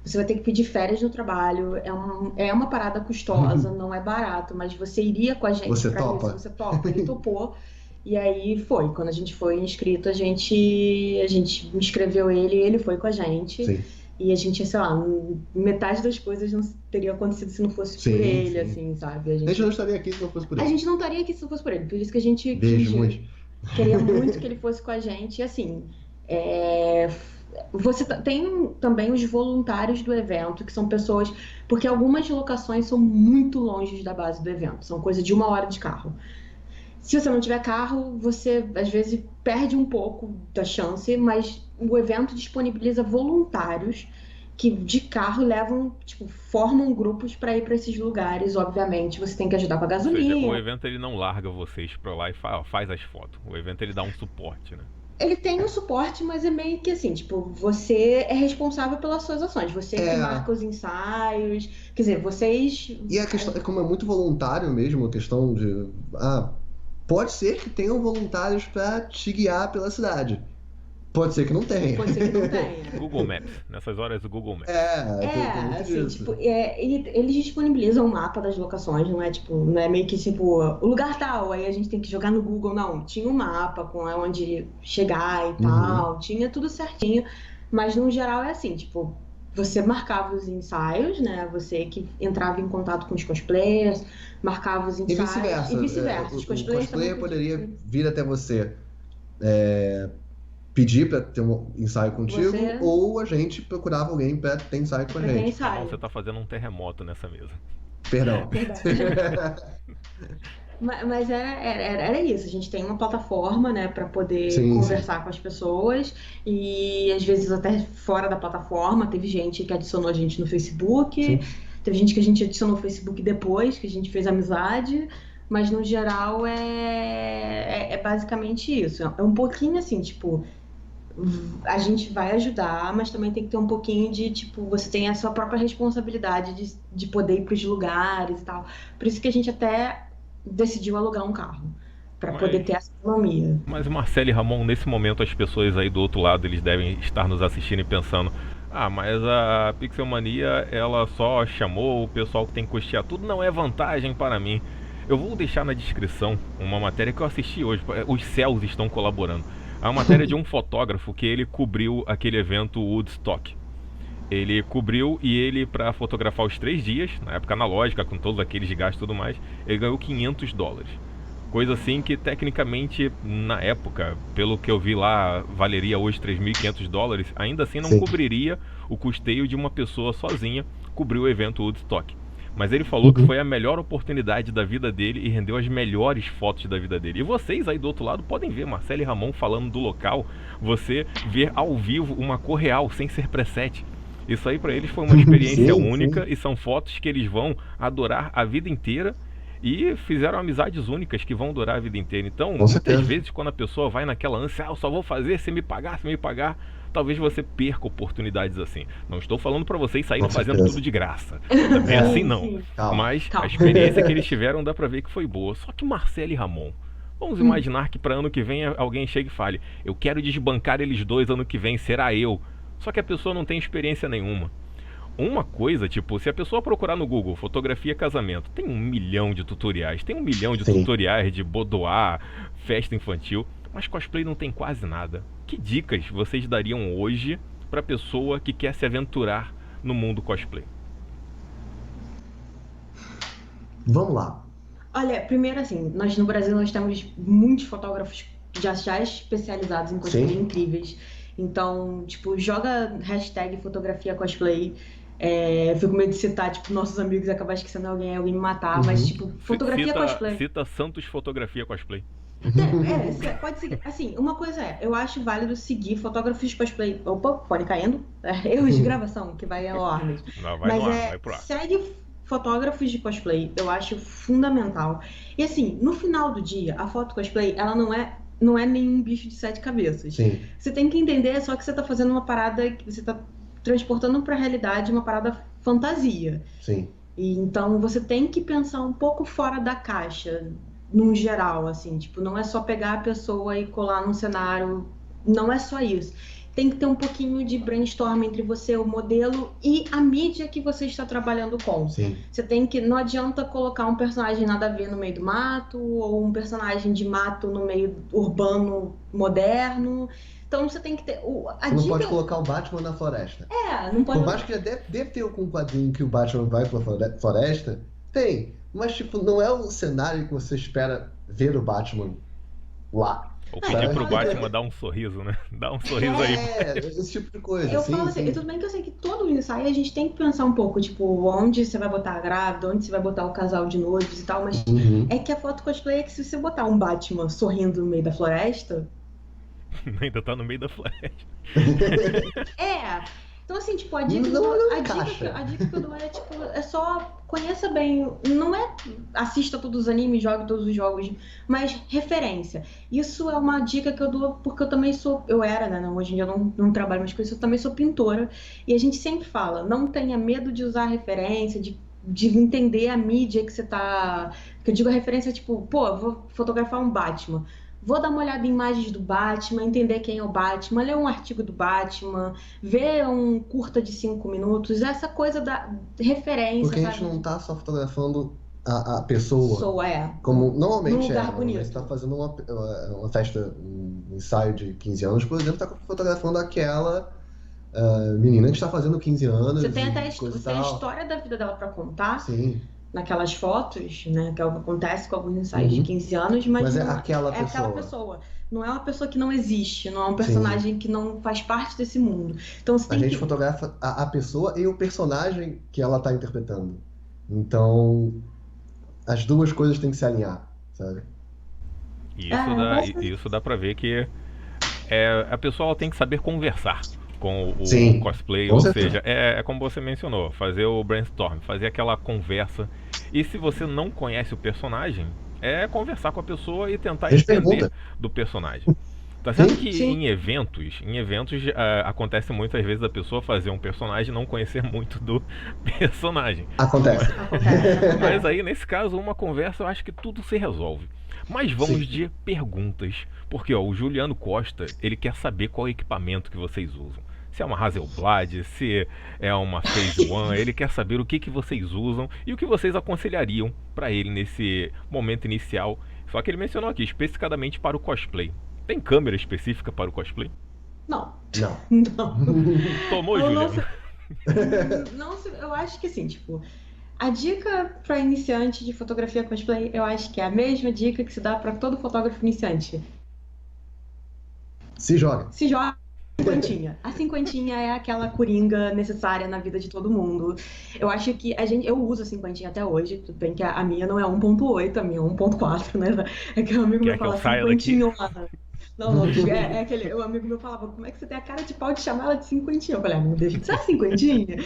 [SPEAKER 3] você vai ter que pedir férias no trabalho, é uma parada custosa, não é barato, mas você iria com a gente
[SPEAKER 2] você
[SPEAKER 3] pra
[SPEAKER 2] topa?
[SPEAKER 3] isso, você topa. Ele topou. E aí foi, quando a gente foi inscrito, a gente inscreveu ele foi com a gente.
[SPEAKER 2] Sim.
[SPEAKER 3] E a gente, sei lá, metade das coisas não teria acontecido se não fosse por ele, assim, sabe?
[SPEAKER 2] A gente não estaria aqui se não fosse por ele.
[SPEAKER 3] A gente não estaria aqui se não fosse por ele, por isso que a gente queria muito que ele fosse com a gente. E assim, você tem também os voluntários do evento, que são pessoas... Porque algumas locações são muito longe da base do evento, são coisa de 1 hora de carro. Se você não tiver carro, você às vezes perde um pouco da chance, mas o evento disponibiliza voluntários que de carro levam, formam grupos para ir para esses lugares, obviamente. Você tem que ajudar com a gasolina.
[SPEAKER 1] Ou seja, o evento ele não larga vocês para lá e faz as fotos. O evento ele dá um suporte, né?
[SPEAKER 3] Ele tem um suporte, mas é meio que assim, você é responsável pelas suas ações. Você que marca os ensaios. Quer dizer, vocês...
[SPEAKER 2] E a questão é como é muito voluntário mesmo, a questão de... pode ser que tenham voluntários para te guiar pela cidade. Pode ser que não tenha.
[SPEAKER 3] Pode ser que não tenha.
[SPEAKER 1] Google Maps. Nessas horas do Google Maps.
[SPEAKER 2] Tem muito
[SPEAKER 3] Assim,
[SPEAKER 2] disso.
[SPEAKER 3] tipo, eles disponibilizam um mapa das locações, não é tipo, não é meio que tipo, o lugar tal, aí a gente tem que jogar no Google, não. Tinha um mapa com onde chegar e tal, tinha tudo certinho, mas no geral é assim, tipo, você marcava os ensaios, né? Você que entrava em contato com os cosplayers, marcava os
[SPEAKER 2] E
[SPEAKER 3] ensaios.
[SPEAKER 2] vice-versa.
[SPEAKER 3] E vice-versa. Os
[SPEAKER 2] O
[SPEAKER 3] cosplayers
[SPEAKER 2] cosplayer
[SPEAKER 3] também
[SPEAKER 2] poderia vir até você pedir pra ter um ensaio contigo,
[SPEAKER 3] Você-
[SPEAKER 2] ou a gente procurava alguém pra ter ensaio com a
[SPEAKER 3] pra ter
[SPEAKER 2] gente.
[SPEAKER 3] ensaio.
[SPEAKER 1] Você tá fazendo um terremoto nessa mesa.
[SPEAKER 2] Perdão.
[SPEAKER 3] Mas era isso, a gente tem uma plataforma, né, para poder
[SPEAKER 2] Sim,
[SPEAKER 3] conversar com as pessoas e às vezes até fora da plataforma. Teve gente que adicionou a gente no Facebook,
[SPEAKER 2] Sim.
[SPEAKER 3] teve gente que a gente adicionou no Facebook depois, que a gente fez amizade, mas no geral é basicamente isso. É um pouquinho assim, tipo, a gente vai ajudar, mas também tem que ter um pouquinho de, tipo, você tem a sua própria responsabilidade de poder ir para os lugares e tal. Por isso que a gente até decidiu alugar um carro, para
[SPEAKER 1] Mas-
[SPEAKER 3] poder ter essa autonomia.
[SPEAKER 1] Mas Marcelo e Ramon, nesse momento as pessoas aí do outro lado, eles devem estar nos assistindo e pensando: ah, mas a Pixelmania, ela só chamou o pessoal que tem que custear tudo, não é vantagem para mim. Eu vou deixar na descrição uma matéria que eu assisti hoje, os céus estão colaborando. É uma matéria de um fotógrafo que ele cobriu aquele evento Woodstock. Ele cobriu e ele, para fotografar os 3 dias, na época analógica, com todos aqueles gastos e tudo mais, ele ganhou $500. Coisa assim que, tecnicamente, na época, pelo que eu vi lá, valeria hoje $3.500. Ainda assim não
[SPEAKER 2] Sim.
[SPEAKER 1] cobriria o custeio de uma pessoa sozinha cobrir o evento Woodstock. Mas ele falou que foi a melhor oportunidade da vida dele e rendeu as melhores fotos da vida dele. E vocês aí do outro lado podem ver Marcelo e Ramon falando do local, você ver ao vivo uma cor real, sem ser preset. Isso aí pra eles foi uma experiência
[SPEAKER 2] Sim,
[SPEAKER 1] única
[SPEAKER 2] sim.
[SPEAKER 1] e são fotos que eles vão adorar a vida inteira e fizeram amizades únicas que vão durar a vida inteira. Então,
[SPEAKER 2] Com
[SPEAKER 1] muitas
[SPEAKER 2] certeza.
[SPEAKER 1] vezes quando a pessoa vai naquela ânsia, eu só vou fazer se me pagar, talvez você perca oportunidades assim. Não estou falando pra vocês saírem
[SPEAKER 2] Com
[SPEAKER 1] fazendo
[SPEAKER 2] certeza.
[SPEAKER 1] tudo de graça. Também é assim não.
[SPEAKER 3] Sim.
[SPEAKER 2] Calma.
[SPEAKER 1] Mas
[SPEAKER 3] Calma.
[SPEAKER 1] a experiência que eles tiveram dá pra ver que foi boa. Só que Marcelo e Ramon, vamos imaginar que para ano que vem alguém chegue e fale: eu quero desbancar eles dois ano que vem, será eu. Só que a pessoa não tem experiência nenhuma. Uma coisa, tipo, se a pessoa procurar no Google fotografia casamento, tem 1 milhão de tutoriais, tem 1 milhão de
[SPEAKER 2] Sim.
[SPEAKER 1] tutoriais de boudoir, festa infantil, mas cosplay não tem quase nada. Que dicas vocês dariam hoje pra pessoa que quer se aventurar no mundo cosplay?
[SPEAKER 2] Vamos lá.
[SPEAKER 3] Olha, primeiro assim, nós no Brasil nós temos muitos fotógrafos já especializados em cosplay
[SPEAKER 2] Sim.
[SPEAKER 3] incríveis. Então, tipo, joga hashtag fotografia cosplay. Eu fico com medo de citar, tipo, nossos amigos e acabar esquecendo alguém me matar, mas, tipo, fotografia cosplay.
[SPEAKER 1] Cita Santos Fotografia Cosplay.
[SPEAKER 3] Pode seguir. Assim, uma coisa eu acho válido seguir fotógrafos de cosplay. Opa, fone caindo. Erros de gravação, que vai ao ar mesmo.
[SPEAKER 1] Não, vai
[SPEAKER 3] Mas
[SPEAKER 1] no ar, vai pro ar.
[SPEAKER 3] segue fotógrafos de cosplay, eu acho fundamental. E assim, no final do dia, a foto cosplay, ela não é nenhum bicho de 7 cabeças.
[SPEAKER 2] Sim.
[SPEAKER 3] Você tem que entender só que você tá fazendo uma parada que você tá transportando pra realidade uma parada fantasia.
[SPEAKER 2] Sim.
[SPEAKER 3] E então você tem que pensar um pouco fora da caixa, num geral, assim, tipo, não é só pegar a pessoa e colar num cenário, não é só isso. Tem que ter um pouquinho de brainstorm entre você, o modelo e a mídia que você está trabalhando com.
[SPEAKER 2] Sim.
[SPEAKER 3] Você tem que, não adianta colocar um personagem nada a ver no meio do mato, ou um personagem de mato no meio urbano moderno. Então você tem que ter.
[SPEAKER 2] Você não pode colocar o Batman na floresta.
[SPEAKER 3] Não pode.
[SPEAKER 2] Por mais que já deve ter algum quadrinho que o Batman vai pra floresta, tem. Mas, tipo, não é o cenário que você espera ver o Batman lá.
[SPEAKER 1] Ou pedir pro Batman dar um sorriso, né? Dá um sorriso aí.
[SPEAKER 2] Esse tipo de coisa.
[SPEAKER 3] Eu
[SPEAKER 2] sim,
[SPEAKER 3] falo assim,
[SPEAKER 2] sim.
[SPEAKER 3] tudo bem que eu sei que todo ensaio a gente tem que pensar um pouco, tipo, onde você vai botar a grávida, onde você vai botar o casal de noivos e tal, mas é que a foto cosplay é que se você botar um Batman sorrindo no meio da floresta...
[SPEAKER 1] Ainda tá no meio da floresta.
[SPEAKER 3] Então assim, tipo, a dica que eu dou é, tipo, é só conheça bem, não é assista todos os animes, jogue todos os jogos, mas referência. Isso é uma dica que eu dou porque eu também hoje em dia eu não trabalho mais com isso, eu também sou pintora, e a gente sempre fala, não tenha medo de usar referência, de entender a mídia que você tá... Que eu digo a referência, tipo, pô, eu vou fotografar um Batman. vou dar uma olhada em imagens do Batman, entender quem é o Batman, ler um artigo do Batman, ver um curta de 5 minutos, essa coisa da referência,
[SPEAKER 2] Porque a gente
[SPEAKER 3] sabe?
[SPEAKER 2] não tá só fotografando a pessoa,
[SPEAKER 3] Pessoa,
[SPEAKER 2] como
[SPEAKER 3] num
[SPEAKER 2] normalmente
[SPEAKER 3] lugar
[SPEAKER 2] Normalmente
[SPEAKER 3] bonito.
[SPEAKER 2] tá fazendo uma festa, um ensaio de 15 anos, por exemplo, tá fotografando aquela menina que está fazendo 15 anos
[SPEAKER 3] Você tem até
[SPEAKER 2] e coisa e
[SPEAKER 3] você tem a
[SPEAKER 2] tal.
[SPEAKER 3] história da vida dela para contar
[SPEAKER 2] Sim.
[SPEAKER 3] naquelas fotos, né? Que é o que acontece com alguns ensaios de
[SPEAKER 2] Uhum.
[SPEAKER 3] 15 anos, mas
[SPEAKER 2] Mas é
[SPEAKER 3] não
[SPEAKER 2] aquela
[SPEAKER 3] é aquela
[SPEAKER 2] pessoa.
[SPEAKER 3] pessoa. Não é uma pessoa que não existe, não é um
[SPEAKER 2] Sim.
[SPEAKER 3] personagem que não faz parte desse mundo. Então você
[SPEAKER 2] A
[SPEAKER 3] tem
[SPEAKER 2] gente
[SPEAKER 3] que.
[SPEAKER 2] fotografa a pessoa e o personagem que ela tá interpretando. Então, as duas coisas têm que se alinhar, sabe?
[SPEAKER 1] E
[SPEAKER 3] É,
[SPEAKER 1] isso dá pra ver que a pessoa ela tem que saber conversar com o
[SPEAKER 2] Sim,
[SPEAKER 1] cosplay,
[SPEAKER 2] com
[SPEAKER 1] ou
[SPEAKER 2] certeza.
[SPEAKER 1] seja, é como você mencionou, fazer o brainstorm, fazer aquela conversa. E se você não conhece o personagem, é conversar com a pessoa e
[SPEAKER 2] A
[SPEAKER 1] tentar
[SPEAKER 2] gente
[SPEAKER 1] entender
[SPEAKER 2] pergunta.
[SPEAKER 1] do personagem. Tá certo
[SPEAKER 2] Sim,
[SPEAKER 1] que
[SPEAKER 3] sim,
[SPEAKER 1] em eventos acontece muitas vezes a pessoa fazer um personagem e não conhecer muito do personagem.
[SPEAKER 2] acontece.
[SPEAKER 3] acontece,
[SPEAKER 1] Mas
[SPEAKER 3] acontece.
[SPEAKER 1] aí, nesse caso, uma conversa eu acho que tudo se resolve. Mas vamos
[SPEAKER 2] Sim.
[SPEAKER 1] de perguntas. Porque ó, o Juliano Costa, ele quer saber qual equipamento que vocês usam. Se é uma Hasselblad, se é uma Phase One, ele quer saber o que vocês usam e o que vocês aconselhariam para ele nesse momento inicial. Só que ele mencionou aqui, especificadamente para o cosplay. Tem câmera específica para o cosplay?
[SPEAKER 3] Não,
[SPEAKER 2] Não.
[SPEAKER 3] não.
[SPEAKER 1] Tomou,
[SPEAKER 3] Eu não
[SPEAKER 1] Juliano?
[SPEAKER 3] sei. Não, eu acho que assim, tipo, a dica para iniciante de fotografia cosplay, eu acho que é a mesma dica que se dá para todo fotógrafo iniciante.
[SPEAKER 2] Se joga.
[SPEAKER 3] Se joga cinquentinha. A cinquentinha é aquela coringa necessária na vida de todo mundo. Eu acho que eu uso a cinquentinha até hoje, tudo bem que a minha não é 1.8, a minha é 1.4, né? É que um amigo meu
[SPEAKER 1] Quer que eu
[SPEAKER 3] fala
[SPEAKER 1] saia daqui?
[SPEAKER 3] cinquentinhona. Não, não, é aquele, o amigo meu falava, como é que você tem a cara de pau de chamar ela de cinquentinha? Eu falei, não deixa de ser cinquentinha.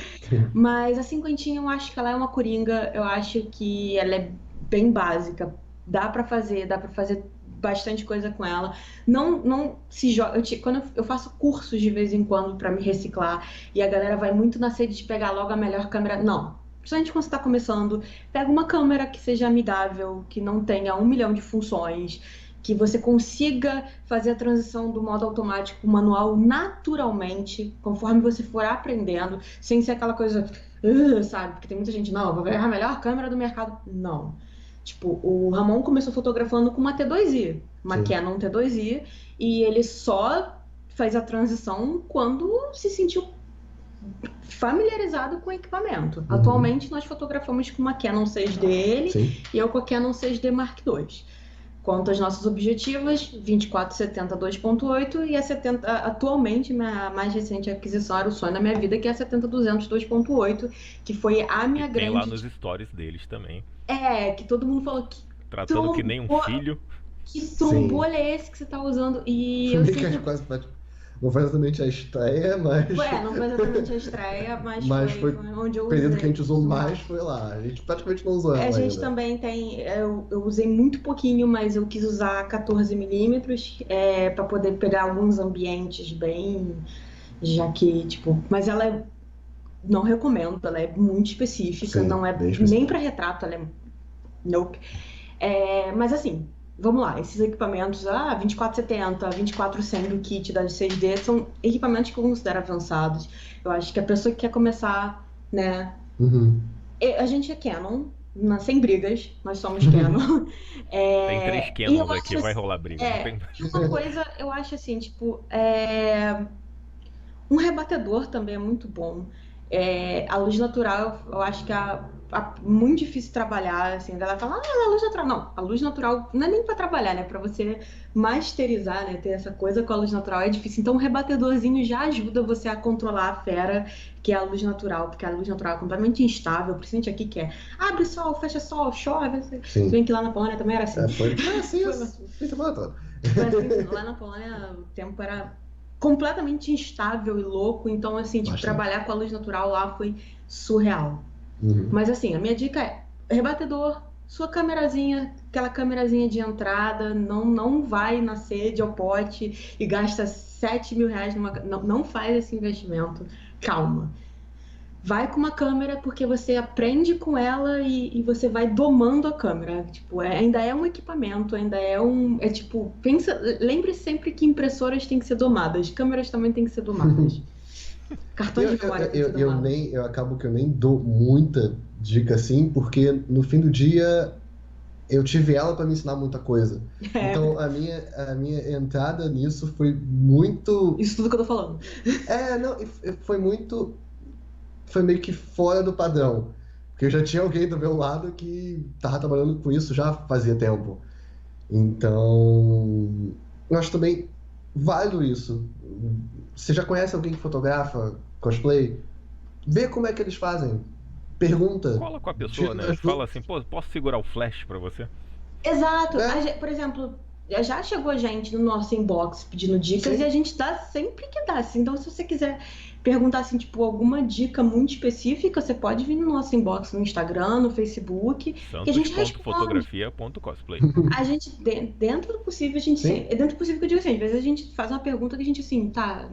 [SPEAKER 3] Mas a cinquentinha eu acho que ela é uma coringa, eu acho que ela é bem básica. Dá pra fazer bastante coisa com ela. Não se joga. Quando eu faço cursos de vez em quando para me reciclar e a galera vai muito na sede de pegar logo a melhor câmera. Não. Principalmente quando você está começando, pega uma câmera que seja amigável, que não tenha 1 milhão de funções, que você consiga fazer a transição do modo automático manual naturalmente, conforme você for aprendendo, sem ser aquela coisa, sabe? Porque tem muita gente, não, vou ver a melhor câmera do mercado. Não. Tipo, o Ramon começou fotografando com uma T2i, uma
[SPEAKER 2] Sim.
[SPEAKER 3] Canon T2i, e ele só fez a transição quando se sentiu familiarizado com o equipamento. Atualmente nós fotografamos com uma Canon 6D
[SPEAKER 2] Sim.
[SPEAKER 3] e eu com a Canon 6D Mark II. Quanto às nossas objetivas, 24-70 2.8 e a 70, atualmente minha mais recente aquisição era o sonho da minha vida, que é a 70-200 2.8, que foi a
[SPEAKER 1] Que
[SPEAKER 3] minha
[SPEAKER 1] tem lá nos
[SPEAKER 3] grande.
[SPEAKER 1] stories deles também.
[SPEAKER 3] Que todo mundo falou que
[SPEAKER 1] Tratando que nem um
[SPEAKER 3] trombou,
[SPEAKER 1] filho.
[SPEAKER 3] que
[SPEAKER 2] Sim.
[SPEAKER 3] trombolho é esse que você tá usando? E eu
[SPEAKER 2] Meio que
[SPEAKER 3] sempre.
[SPEAKER 2] quase não foi exatamente a estreia, mas
[SPEAKER 3] Não foi exatamente a estreia, mas
[SPEAKER 2] mas
[SPEAKER 3] foi
[SPEAKER 2] foi
[SPEAKER 3] onde eu
[SPEAKER 2] o período que a
[SPEAKER 3] usei.
[SPEAKER 2] gente usou mais foi lá. A gente praticamente não usou
[SPEAKER 3] A
[SPEAKER 2] ela
[SPEAKER 3] gente
[SPEAKER 2] ainda.
[SPEAKER 3] também tem. Eu usei muito pouquinho, mas eu quis usar 14 milímetros para poder pegar alguns ambientes bem. Já que, tipo. Mas ela é. Não recomendo, ela é muito específica,
[SPEAKER 2] Sim,
[SPEAKER 3] não é
[SPEAKER 2] bem
[SPEAKER 3] nem
[SPEAKER 2] específico.
[SPEAKER 3] para retrato, ela é. Nope. Mas assim, vamos lá, esses equipamentos, 2470, 2400 do kit da 6D, são equipamentos que eu considero avançados. Eu acho que a pessoa que quer começar, né?
[SPEAKER 2] Uhum.
[SPEAKER 3] A gente é Canon, sem brigas, nós somos Canon.
[SPEAKER 1] Tem 3
[SPEAKER 3] E eu
[SPEAKER 1] Canons aqui,
[SPEAKER 3] acho
[SPEAKER 1] vai
[SPEAKER 3] assim,
[SPEAKER 1] rolar briga. Não tem...
[SPEAKER 3] e uma coisa, eu acho assim, tipo, um rebatedor também é muito bom. A luz natural, eu acho que é muito difícil trabalhar, assim, a galera fala, a luz natural. Não, a luz natural não é nem para trabalhar, né? Para você masterizar, né? Ter essa coisa com a luz natural é difícil. Então, um rebatedorzinho já ajuda você a controlar a fera, que é a luz natural, porque a luz natural é completamente instável, principalmente aqui que abre sol, fecha sol, chove. Se bem que lá na Polônia também era assim.
[SPEAKER 2] Foi assim,
[SPEAKER 3] Foi
[SPEAKER 2] fim de semana toda.
[SPEAKER 3] assim, lá na Polônia o tempo era completamente instável e louco, então assim, tipo,
[SPEAKER 2] Bastante.
[SPEAKER 3] trabalhar com a luz natural lá foi surreal.
[SPEAKER 2] Uhum.
[SPEAKER 3] Mas assim, a minha dica é rebatedor, sua câmerazinha, aquela câmerazinha de entrada, não vai na sede ao pote e gasta R$ 7.000 numa. Não faz esse investimento. Calma. vai com uma câmera porque você aprende com ela e você vai domando a câmera. Tipo, ainda é um equipamento, ainda é tipo, lembre sempre que impressoras têm que ser domadas, câmeras também têm que ser domadas. Cartões de memória têm que ser domados.
[SPEAKER 2] Eu acabo que eu nem dou muita dica assim, porque no fim do dia eu tive ela para me ensinar muita coisa. Então a minha entrada nisso foi muito...
[SPEAKER 3] Isso tudo que eu tô falando.
[SPEAKER 2] Não, foi meio que fora do padrão. Porque eu já tinha alguém do meu lado que tava trabalhando com isso já fazia tempo. Então, eu acho também válido isso. Você já conhece alguém que fotografa cosplay? Vê como é que eles fazem. Pergunta.
[SPEAKER 1] Cola com a pessoa, né? Fala assim, pô, posso segurar o flash pra você?
[SPEAKER 3] Exato. Por exemplo, já chegou gente no nosso inbox pedindo dicas. Sim. E a gente dá sempre que dá. Então, se você quiser perguntar assim, tipo, alguma dica muito específica, você pode vir no nosso inbox no Instagram, no Facebook, que a gente responde.
[SPEAKER 1] Santos.fotografia.cosplay.
[SPEAKER 3] A gente, dentro do possível, dentro do possível que eu digo assim, às vezes a gente faz uma pergunta que a gente assim, tá,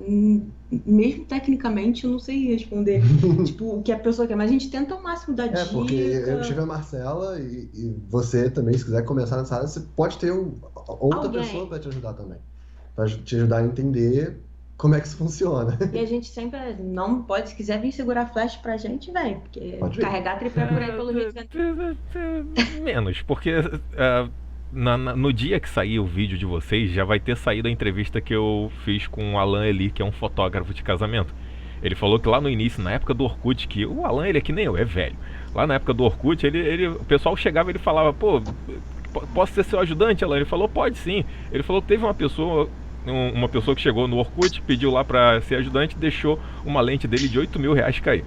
[SPEAKER 3] mesmo tecnicamente eu não sei responder, tipo, o que a pessoa quer, mas a gente tenta ao máximo dar dica.
[SPEAKER 2] Porque eu tive a Marcela e você também, se quiser começar nessa área, você pode ter outra pessoa para te ajudar também, para te ajudar a entender como é que isso funciona.
[SPEAKER 3] E a gente sempre não pode, se quiser vir segurar flash pra gente, vem, porque carregar tripé por aí pelo Rio de Janeiro.
[SPEAKER 1] Menos, porque no dia que sair o vídeo de vocês, já vai ter saído a entrevista que eu fiz com o Alan Eli, que é um fotógrafo de casamento. Ele falou que lá no início, na época do Orkut, que o Alan, ele é que nem eu, é velho. Lá na época do Orkut, o pessoal chegava e ele falava, pô, posso ser seu ajudante, Alan? Ele falou, pode sim. Ele falou que teve uma pessoa que chegou no Orkut, pediu lá pra ser ajudante, deixou uma lente dele de R$8.000 cair.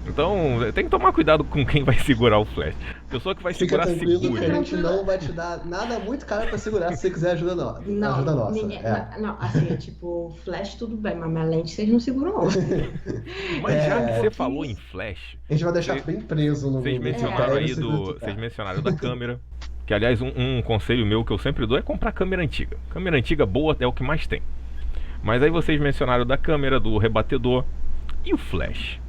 [SPEAKER 1] Então, tem que tomar cuidado com quem vai segurar o flash. Pessoa que vai segurar seguro.
[SPEAKER 2] Que a gente não vai te dar nada muito caro pra segurar, se você quiser ajuda nossa.
[SPEAKER 3] Não, assim, tipo, flash tudo bem, mas minha lente vocês não seguram não.
[SPEAKER 1] Mas já que você falou em flash...
[SPEAKER 2] A gente vai deixar bem preso no...
[SPEAKER 1] Vocês mencionaram vocês mencionaram da câmera. Que, aliás, um conselho meu que eu sempre dou é comprar câmera antiga. Câmera antiga boa é o que mais tem. Mas aí vocês mencionaram da câmera, do rebatedor e o flash.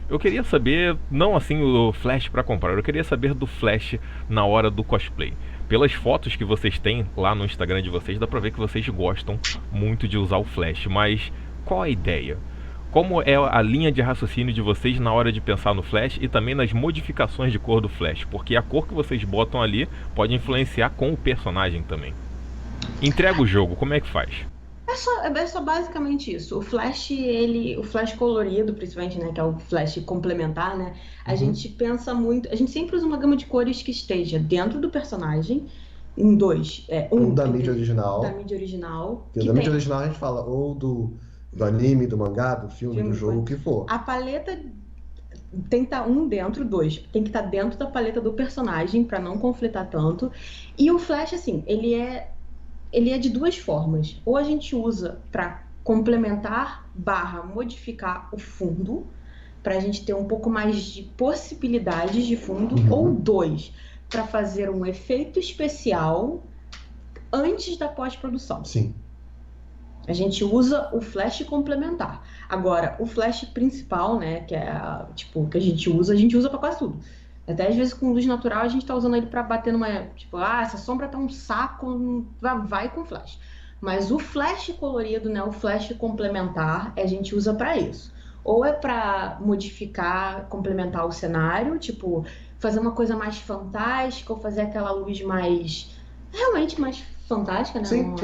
[SPEAKER 1] Eu queria saber, não assim o flash para comprar, eu queria saber do flash na hora do cosplay. Pelas fotos que vocês têm lá no Instagram de vocês, dá pra ver que vocês gostam muito de usar o flash. Mas qual a ideia? Como é a linha de raciocínio de vocês na hora de pensar no flash e também nas modificações de cor do flash? Porque a cor que vocês botam ali pode influenciar com o personagem também. Entrega o jogo, como é que faz?
[SPEAKER 3] É só basicamente isso. O flash colorido, principalmente, né, que é o flash complementar, né? A gente pensa muito, a gente sempre usa uma gama de cores que esteja dentro do personagem, em dois.
[SPEAKER 2] Da mídia original.
[SPEAKER 3] Da mídia original.
[SPEAKER 2] Da mídia original a gente fala ou do anime, do mangá, do filme, do jogo, o que for.
[SPEAKER 3] A paleta tem que estar dois. Tem que estar dentro da paleta do personagem para não conflitar tanto. E o flash, assim, ele é de duas formas. Ou a gente usa para complementar / modificar o fundo, para a gente ter um pouco mais de possibilidades de fundo, ou dois, para fazer um efeito especial antes da pós-produção.
[SPEAKER 2] Sim.
[SPEAKER 3] A gente usa o flash complementar. Agora, o flash principal, né, que é que a gente usa para quase tudo. Até às vezes com luz natural a gente tá usando ele para bater numa, tipo, essa sombra tá um saco, vai com flash. Mas o flash colorido, né, o flash complementar, a gente usa para isso. Ou é para modificar, complementar o cenário, tipo, fazer uma coisa mais fantástica, ou fazer aquela luz realmente mais fantástica, né?
[SPEAKER 2] Sim.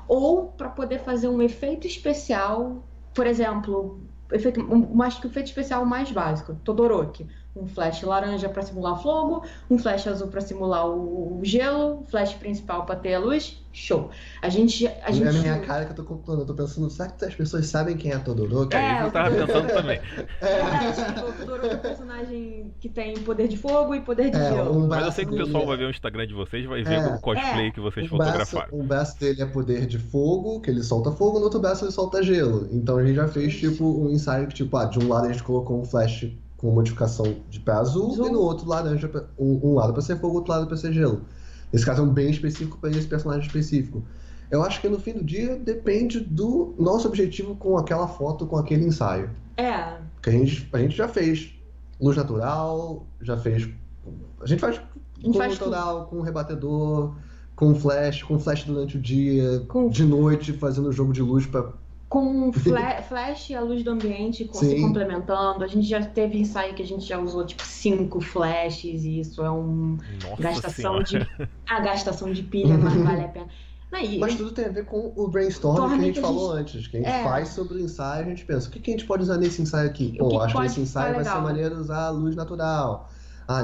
[SPEAKER 3] Ou para poder fazer um efeito especial, por exemplo, acho que o efeito especial mais básico, Todoroki. Um flash laranja para simular fogo, um flash azul para simular o gelo, flash principal para ter a luz, show. A gente...
[SPEAKER 2] É a minha cara que eu tô contando, eu tô pensando, será que as pessoas sabem quem é Todoroki?
[SPEAKER 1] É isso que eu tava pensando também.
[SPEAKER 3] O Todoroki é um personagem que tem poder de fogo e poder de gelo.
[SPEAKER 1] Mas eu sei que o pessoal vai ver o Instagram de vocês, vai ver o cosplay que vocês fotografaram.
[SPEAKER 2] Um braço dele é poder de fogo, que ele solta fogo, no outro braço ele solta gelo. Então a gente já fez tipo um ensaio que tipo, de um lado a gente colocou um flash com modificação para azul e no outro laranja, um lado para ser fogo, outro lado para ser gelo. Esse caso é bem específico para esse personagem específico. Eu acho que no fim do dia depende do nosso objetivo com aquela foto, com aquele ensaio. Porque a gente já fez luz natural, já fez. A gente faz
[SPEAKER 3] A gente
[SPEAKER 2] com
[SPEAKER 3] faz
[SPEAKER 2] luz natural, com rebatedor, com flash de dia,
[SPEAKER 3] Com-
[SPEAKER 2] de noite, fazendo jogo de luz pra.
[SPEAKER 3] Com flash e a luz do ambiente se
[SPEAKER 2] Sim.
[SPEAKER 3] complementando. A gente já teve ensaio que a gente já usou tipo 5 flashes, e isso é
[SPEAKER 1] Nossa
[SPEAKER 3] gastação
[SPEAKER 1] senhora.
[SPEAKER 3] a gastação de pilha, mas vale a pena. Aí,
[SPEAKER 2] Mas tudo tem a ver com o brainstorming que a gente falou antes, que a gente faz sobre o ensaio, a gente pensa, o que a gente pode usar nesse ensaio aqui?
[SPEAKER 3] O que
[SPEAKER 2] Acho que
[SPEAKER 3] pode
[SPEAKER 2] nesse ensaio
[SPEAKER 3] ficar
[SPEAKER 2] vai ser
[SPEAKER 3] legal?
[SPEAKER 2] maneiro usar a luz natural.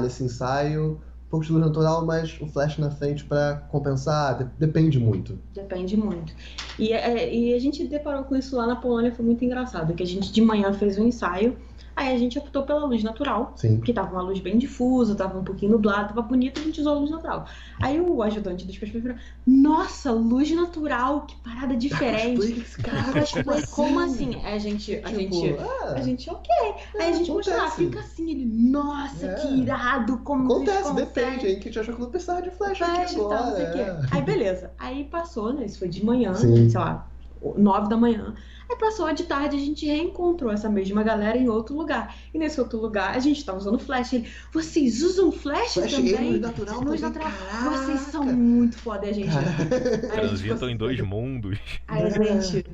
[SPEAKER 2] Nesse ensaio, um pouco de luz natural, mas o flash na frente para compensar, depende muito.
[SPEAKER 3] Depende muito. E a gente deparou com isso lá na Polônia, foi muito engraçado, que a gente de manhã fez um ensaio, aí a gente optou pela luz natural,
[SPEAKER 2] Sim.
[SPEAKER 3] porque tava uma luz bem difusa, tava um pouquinho nublado, tava bonito, a gente usou a luz natural. Aí o ajudante dos cosplays falou, nossa, luz natural, que parada diferente. Cosplay, como assim? Aí a gente, ok. Aí a gente mostrou,
[SPEAKER 2] acontece.
[SPEAKER 3] fica assim, ele, nossa, que irado, como vocês
[SPEAKER 2] Acontece,
[SPEAKER 3] conseguem.
[SPEAKER 2] depende, hein? Que a gente achou que não precisava de flash
[SPEAKER 3] Flash
[SPEAKER 2] aqui
[SPEAKER 3] e tal, não sei o
[SPEAKER 2] agora.
[SPEAKER 3] quê. Aí beleza. Aí passou, né? Isso foi de manhã,
[SPEAKER 2] Sim.
[SPEAKER 3] sei lá, 9 da manhã. Aí passou de tarde, a gente reencontrou essa mesma galera em outro lugar. E nesse outro lugar, a gente tava usando flash. Ele, vocês usam flash também?
[SPEAKER 2] E luz natural
[SPEAKER 3] Luz
[SPEAKER 2] também,
[SPEAKER 3] natural.
[SPEAKER 2] caraca.
[SPEAKER 3] Vocês são muito foda, e a gente. Aí a gente
[SPEAKER 1] Transitam em 2 mundos.
[SPEAKER 3] Aí a gente.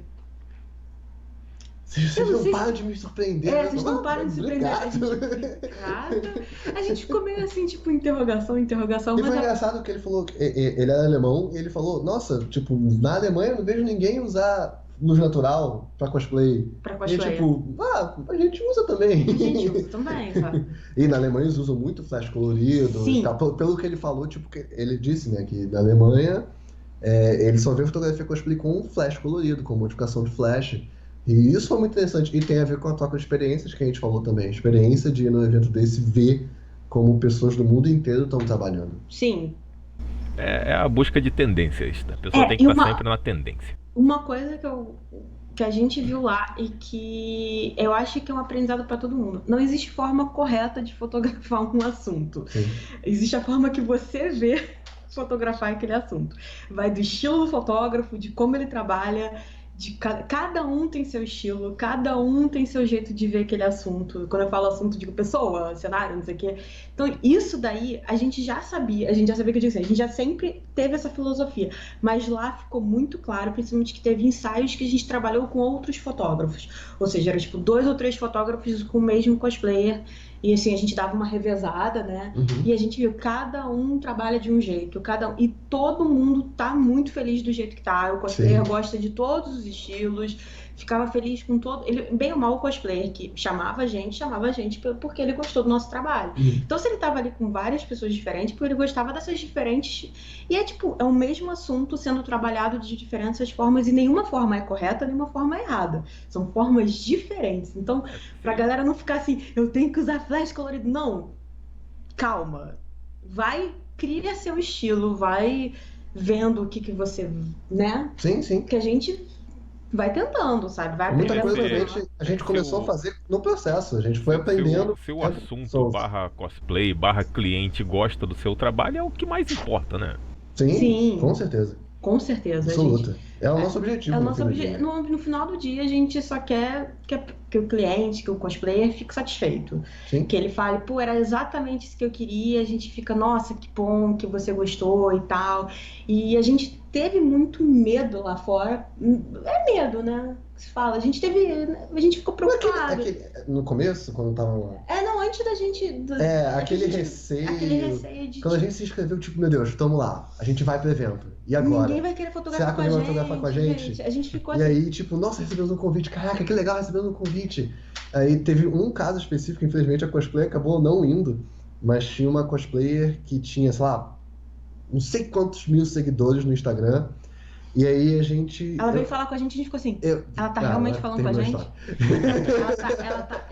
[SPEAKER 2] Vocês
[SPEAKER 3] Eu não
[SPEAKER 2] não
[SPEAKER 3] sei
[SPEAKER 2] param de me surpreender.
[SPEAKER 3] vocês não param de se surpreender. A gente, obrigada. A gente ficou meio assim, tipo, interrogação.
[SPEAKER 2] E
[SPEAKER 3] Mas
[SPEAKER 2] foi engraçado que ele falou, ele era alemão, e ele falou, nossa, tipo, na Alemanha eu não vejo ninguém usar luz natural pra cosplay.
[SPEAKER 3] pra
[SPEAKER 2] E
[SPEAKER 3] cosplay.
[SPEAKER 2] tipo, a gente usa também.
[SPEAKER 3] A gente usa também, sabe?
[SPEAKER 2] E na Alemanha eles usam muito flash colorido.
[SPEAKER 3] Sim.
[SPEAKER 2] E tal. Pelo que ele falou, tipo, que ele disse, né, que na Alemanha ele só vê fotografia cosplay com flash colorido, com modificação de flash. E isso foi muito interessante. E tem a ver com a troca de experiências que a gente falou também. A experiência de ir num evento desse ver como pessoas do mundo inteiro estão trabalhando.
[SPEAKER 3] Sim.
[SPEAKER 1] É a busca de tendências. A pessoa tem que estar sempre na tendência.
[SPEAKER 3] Uma coisa que a gente viu lá e que eu acho que é um aprendizado para todo mundo. Não existe forma correta de fotografar um assunto.
[SPEAKER 2] Sim.
[SPEAKER 3] Existe a forma que você vê fotografar aquele assunto. Vai do estilo do fotógrafo, de como ele trabalha, de cada um tem seu estilo, cada um tem seu jeito de ver aquele assunto. Quando eu falo assunto, digo pessoa, cenário, não sei o quê. Então, isso daí, a gente já sabia que eu digo assim, a gente já sempre teve essa filosofia, mas lá ficou muito claro, principalmente que teve ensaios que a gente trabalhou com outros fotógrafos. Ou seja, era tipo 2 ou 3 fotógrafos com o mesmo cosplayer. E assim, a gente dava uma revezada, né?
[SPEAKER 2] Uhum.
[SPEAKER 3] E a gente viu, cada um trabalha de um jeito, e todo mundo tá muito feliz do jeito que tá. O cosplayer gosta de todos os estilos, ficava feliz com todo. Ele, bem ou mal, o cosplayer que chamava a gente porque ele gostou do nosso trabalho.
[SPEAKER 2] Uhum.
[SPEAKER 3] Então, se ele tava ali com várias pessoas diferentes, porque ele gostava dessas diferentes. E é o mesmo assunto sendo trabalhado de diferentes formas, e nenhuma forma é correta, nenhuma forma é errada. São formas diferentes. Então, pra galera não ficar assim, eu tenho que usar flash colorido. Não. Calma. Cria seu estilo, vai vendo o que você, né?
[SPEAKER 2] Sim.
[SPEAKER 3] Que a gente vai tentando, sabe? Vai
[SPEAKER 2] Muita
[SPEAKER 3] aprendendo.
[SPEAKER 2] coisa a gente começou a fazer no processo, a gente foi aprendendo.
[SPEAKER 1] Se o assunto /cosplay, /cliente gosta do seu trabalho, é o que mais importa, né?
[SPEAKER 2] Sim. Com certeza.
[SPEAKER 3] Com certeza,
[SPEAKER 2] absoluta.
[SPEAKER 3] gente.
[SPEAKER 2] É o nosso objetivo.
[SPEAKER 3] No final do dia, a gente só quer que o cliente, que o cosplayer fique satisfeito.
[SPEAKER 2] Sim.
[SPEAKER 3] Que ele fale, pô, era exatamente isso que eu queria. A gente fica, nossa, que bom que você gostou e tal. E a gente teve muito medo lá fora. É medo, né? Que se fala. A gente ficou preocupado.
[SPEAKER 2] No começo, quando tava lá.
[SPEAKER 3] Antes da gente.
[SPEAKER 2] Aquele receio.
[SPEAKER 3] Aquele receio de.
[SPEAKER 2] Quando a gente se inscreveu, tipo, meu Deus, tamo lá. A gente vai pro evento. E agora?
[SPEAKER 3] Ninguém vai querer fotografar
[SPEAKER 2] Será que alguém vai fotografar com a gente?
[SPEAKER 3] A gente ficou
[SPEAKER 2] E aí, tipo, nossa, recebemos um convite. Caraca, que legal, recebemos um convite. Aí teve um caso específico, infelizmente a cosplayer acabou não indo, mas tinha uma cosplayer que tinha, sei lá, não sei quantos mil seguidores no Instagram. E aí a gente...
[SPEAKER 3] Ela veio falar com a gente e a gente ficou assim, ela tá realmente falando com a gente?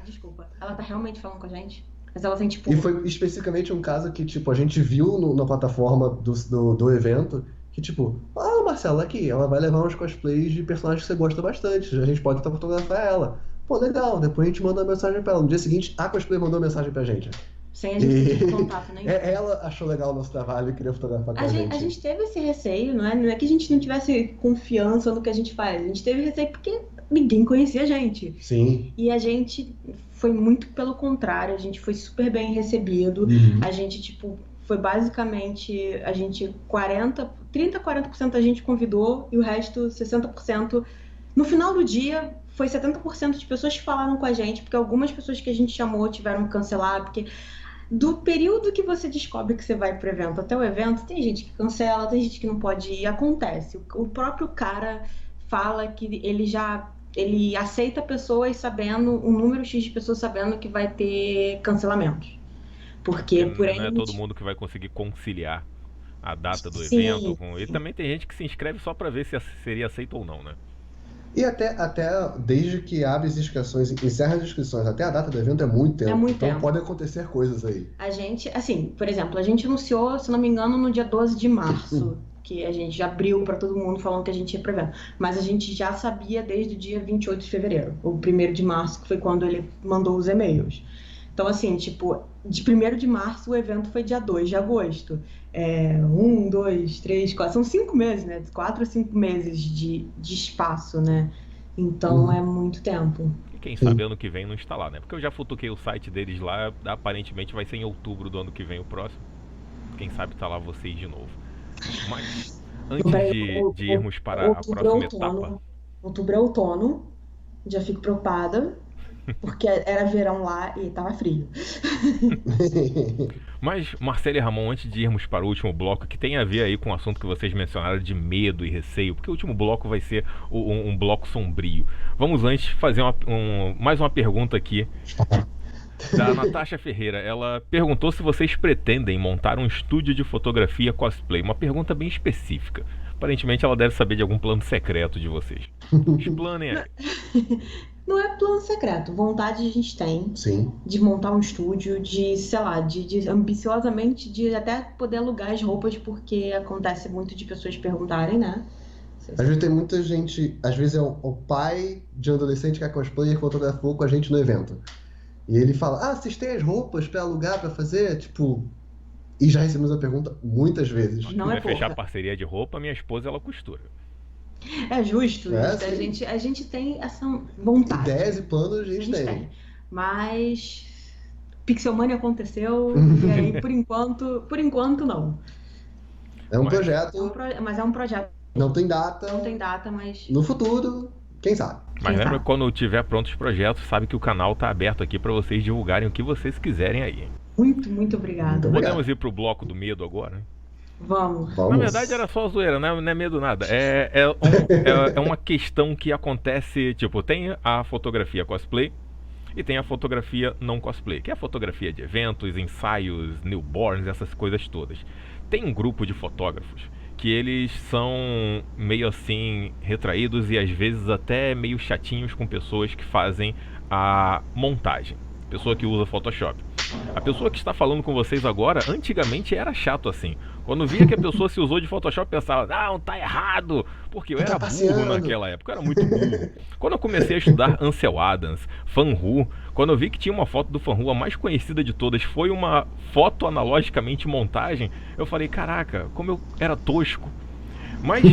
[SPEAKER 3] Desculpa, ela tá realmente falando com a gente? Mas ela tem, tipo...
[SPEAKER 2] E foi especificamente um caso que, tipo, a gente viu na plataforma do evento, que, tipo, Marcela, aqui, ela vai levar uns cosplays de personagens que você gosta bastante, a gente pode tentar fotografar ela. Pô, legal, depois a gente manda uma mensagem pra ela. No dia seguinte, a cosplay mandou uma mensagem pra gente.
[SPEAKER 3] Sem a gente ter contato nenhum.
[SPEAKER 2] Ela achou legal o nosso trabalho e queria fotografar com a gente.
[SPEAKER 3] A gente teve esse receio, não é que a gente não tivesse confiança no que a gente faz. A gente teve receio porque ninguém conhecia a gente.
[SPEAKER 2] Sim.
[SPEAKER 3] E a gente foi muito pelo contrário, a gente foi super bem recebido.
[SPEAKER 2] Uhum.
[SPEAKER 3] A gente, tipo, foi basicamente, 30, 40% a gente convidou e o resto, 60%. No final do dia, foi 70% de pessoas que falaram com a gente, porque algumas pessoas que a gente chamou tiveram que cancelar, porque do período que você descobre que você vai pro evento até o evento, tem gente que cancela, tem gente que não pode ir, acontece. O próprio cara fala que ele aceita pessoas sabendo, um número X de pessoas sabendo que vai ter cancelamentos. Porque por
[SPEAKER 1] não é
[SPEAKER 3] N
[SPEAKER 1] todo mundo que vai conseguir conciliar a data do evento
[SPEAKER 3] sim,
[SPEAKER 1] com. E também tem gente que se inscreve só pra ver se seria aceito ou não, né?
[SPEAKER 2] E até desde que abre as inscrições, encerra as inscrições, até a data do evento é muito tempo.
[SPEAKER 3] é muito
[SPEAKER 2] Então
[SPEAKER 3] tempo.
[SPEAKER 2] pode acontecer coisas aí.
[SPEAKER 3] A gente, assim, por exemplo, a gente anunciou, se não me engano, no dia 12 de março, que a gente já abriu para todo mundo falando que a gente ia pro evento. Mas a gente já sabia desde o dia 28 de fevereiro, ou 1º de março, que foi quando ele mandou os e-mails. Então, assim, tipo, de 1º de março o evento foi dia 2 de agosto. 1, 2, 3, 4, são 5 meses, né? 4 a 5 meses de espaço, né? Então é muito tempo.
[SPEAKER 1] E quem
[SPEAKER 2] Sim.
[SPEAKER 1] sabe ano que vem não está lá, né? Porque eu já futuquei o site deles lá, aparentemente vai ser em outubro do ano que vem o próximo. Quem sabe tá lá vocês de novo. Mas antes de irmos para a
[SPEAKER 3] Outubro é
[SPEAKER 1] próxima
[SPEAKER 3] outono.
[SPEAKER 1] etapa,
[SPEAKER 3] Outubro é outono, já fico preocupada, porque era verão lá e tava frio.
[SPEAKER 1] mas Marcelo e Ramon, antes de irmos para o último bloco, que tem a ver aí com o assunto que vocês mencionaram de medo e receio, porque o último bloco vai ser um bloco sombrio. Vamos antes fazer mais uma pergunta aqui da Natasha Ferreira. Ela perguntou se vocês pretendem montar um estúdio de fotografia cosplay. Uma pergunta bem específica. Aparentemente ela deve saber de algum plano secreto de vocês. Explanem aí.
[SPEAKER 3] Não é plano secreto, vontade a gente tem
[SPEAKER 2] Sim.
[SPEAKER 3] de montar um estúdio, de, sei lá, de ambiciosamente, de até poder alugar as roupas, porque acontece muito de pessoas perguntarem, né?
[SPEAKER 2] Às vezes tem muita gente, às vezes é o pai de um adolescente que é cosplayer que fotografou com a gente no evento. E ele fala, vocês têm as roupas pra alugar, pra fazer? Tipo, e já recebemos a pergunta muitas vezes.
[SPEAKER 3] Não é
[SPEAKER 1] Vai fechar
[SPEAKER 3] pouca.
[SPEAKER 1] parceria de roupa, minha esposa ela costura.
[SPEAKER 3] É justo,
[SPEAKER 2] É,
[SPEAKER 3] justo. A gente tem essa vontade.
[SPEAKER 2] Ideias e planos a
[SPEAKER 3] A
[SPEAKER 2] gente
[SPEAKER 3] gente
[SPEAKER 2] tem.
[SPEAKER 3] tem. Mas Pixelmania aconteceu e aí por enquanto não.
[SPEAKER 2] É um
[SPEAKER 1] Mas-
[SPEAKER 2] projeto,
[SPEAKER 3] Mas é um projeto,
[SPEAKER 2] não tem data.
[SPEAKER 3] não tem data, mas
[SPEAKER 2] No futuro, quem sabe?
[SPEAKER 1] Mas
[SPEAKER 3] Quem
[SPEAKER 1] lembra,
[SPEAKER 3] sabe?
[SPEAKER 1] quando tiver prontos os projetos, sabe que o canal tá aberto aqui pra vocês divulgarem o que vocês quiserem aí.
[SPEAKER 3] muito
[SPEAKER 2] Muito
[SPEAKER 3] obrigada.
[SPEAKER 2] obrigado.
[SPEAKER 1] Podemos ir pro bloco do medo agora?
[SPEAKER 3] Vamos.
[SPEAKER 2] Vamos.
[SPEAKER 1] Na verdade era só zoeira, não é medo nada. É uma questão que acontece, tipo, tem a fotografia cosplay e tem a fotografia não cosplay, que é a fotografia de eventos, ensaios, newborns, essas coisas todas. Tem um grupo de fotógrafos que eles são meio assim retraídos e às vezes até meio chatinhos com pessoas que fazem a montagem, pessoa que usa Photoshop. A pessoa que está falando com vocês agora, antigamente era chato assim. Quando via que a pessoa se usou de Photoshop, pensava, não, tá errado. Porque eu
[SPEAKER 2] Tá
[SPEAKER 1] era burro
[SPEAKER 2] passeando.
[SPEAKER 1] naquela época, eu era muito burro. Quando eu comecei a estudar Ansel Adams, Fanhu, quando eu vi que tinha uma foto do Fanhu, a mais conhecida de todas, foi uma foto analogicamente montagem, eu falei, caraca, como eu era tosco. Mas,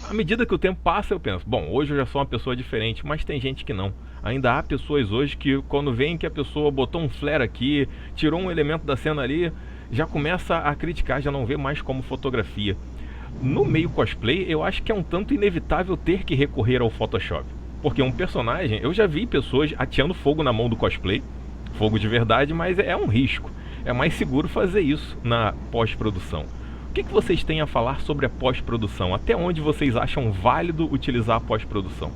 [SPEAKER 1] à medida que o tempo passa, eu penso, bom, hoje eu já sou uma pessoa diferente, mas tem gente que não. Ainda há pessoas hoje que, quando veem que a pessoa botou um flare aqui, tirou um elemento da cena ali, já começa a criticar, já não vê mais como fotografia. No meio cosplay, eu acho que é um tanto inevitável ter que recorrer ao Photoshop. Porque um personagem, eu já vi pessoas ateando fogo na mão do cosplay, fogo de verdade, mas é um risco. É mais seguro fazer isso na pós-produção. O que vocês têm a falar sobre a pós-produção? Até onde vocês acham válido utilizar a pós-produção?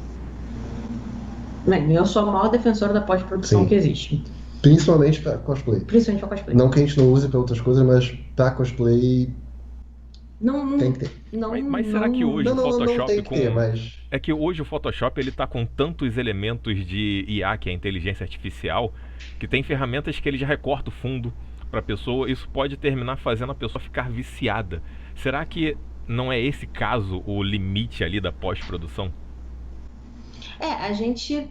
[SPEAKER 3] Bem, eu sou a maior defensora da pós-produção
[SPEAKER 2] Sim.
[SPEAKER 3] que existe.
[SPEAKER 2] Principalmente pra cosplay.
[SPEAKER 3] Principalmente pra cosplay.
[SPEAKER 2] Não que a gente não use pra outras coisas, mas pra cosplay
[SPEAKER 3] Não,
[SPEAKER 2] tem que ter.
[SPEAKER 1] Mas será que hoje
[SPEAKER 2] Não,
[SPEAKER 1] o
[SPEAKER 2] não, não
[SPEAKER 1] Photoshop
[SPEAKER 2] tem que
[SPEAKER 1] com...
[SPEAKER 2] ter, mas...
[SPEAKER 1] É que hoje o Photoshop ele tá com tantos elementos de IA, que é a inteligência artificial, que tem ferramentas que ele já recorta o fundo para a pessoa. Isso pode terminar fazendo a pessoa ficar viciada. Será que não é esse caso o limite ali da pós-produção?
[SPEAKER 3] A gente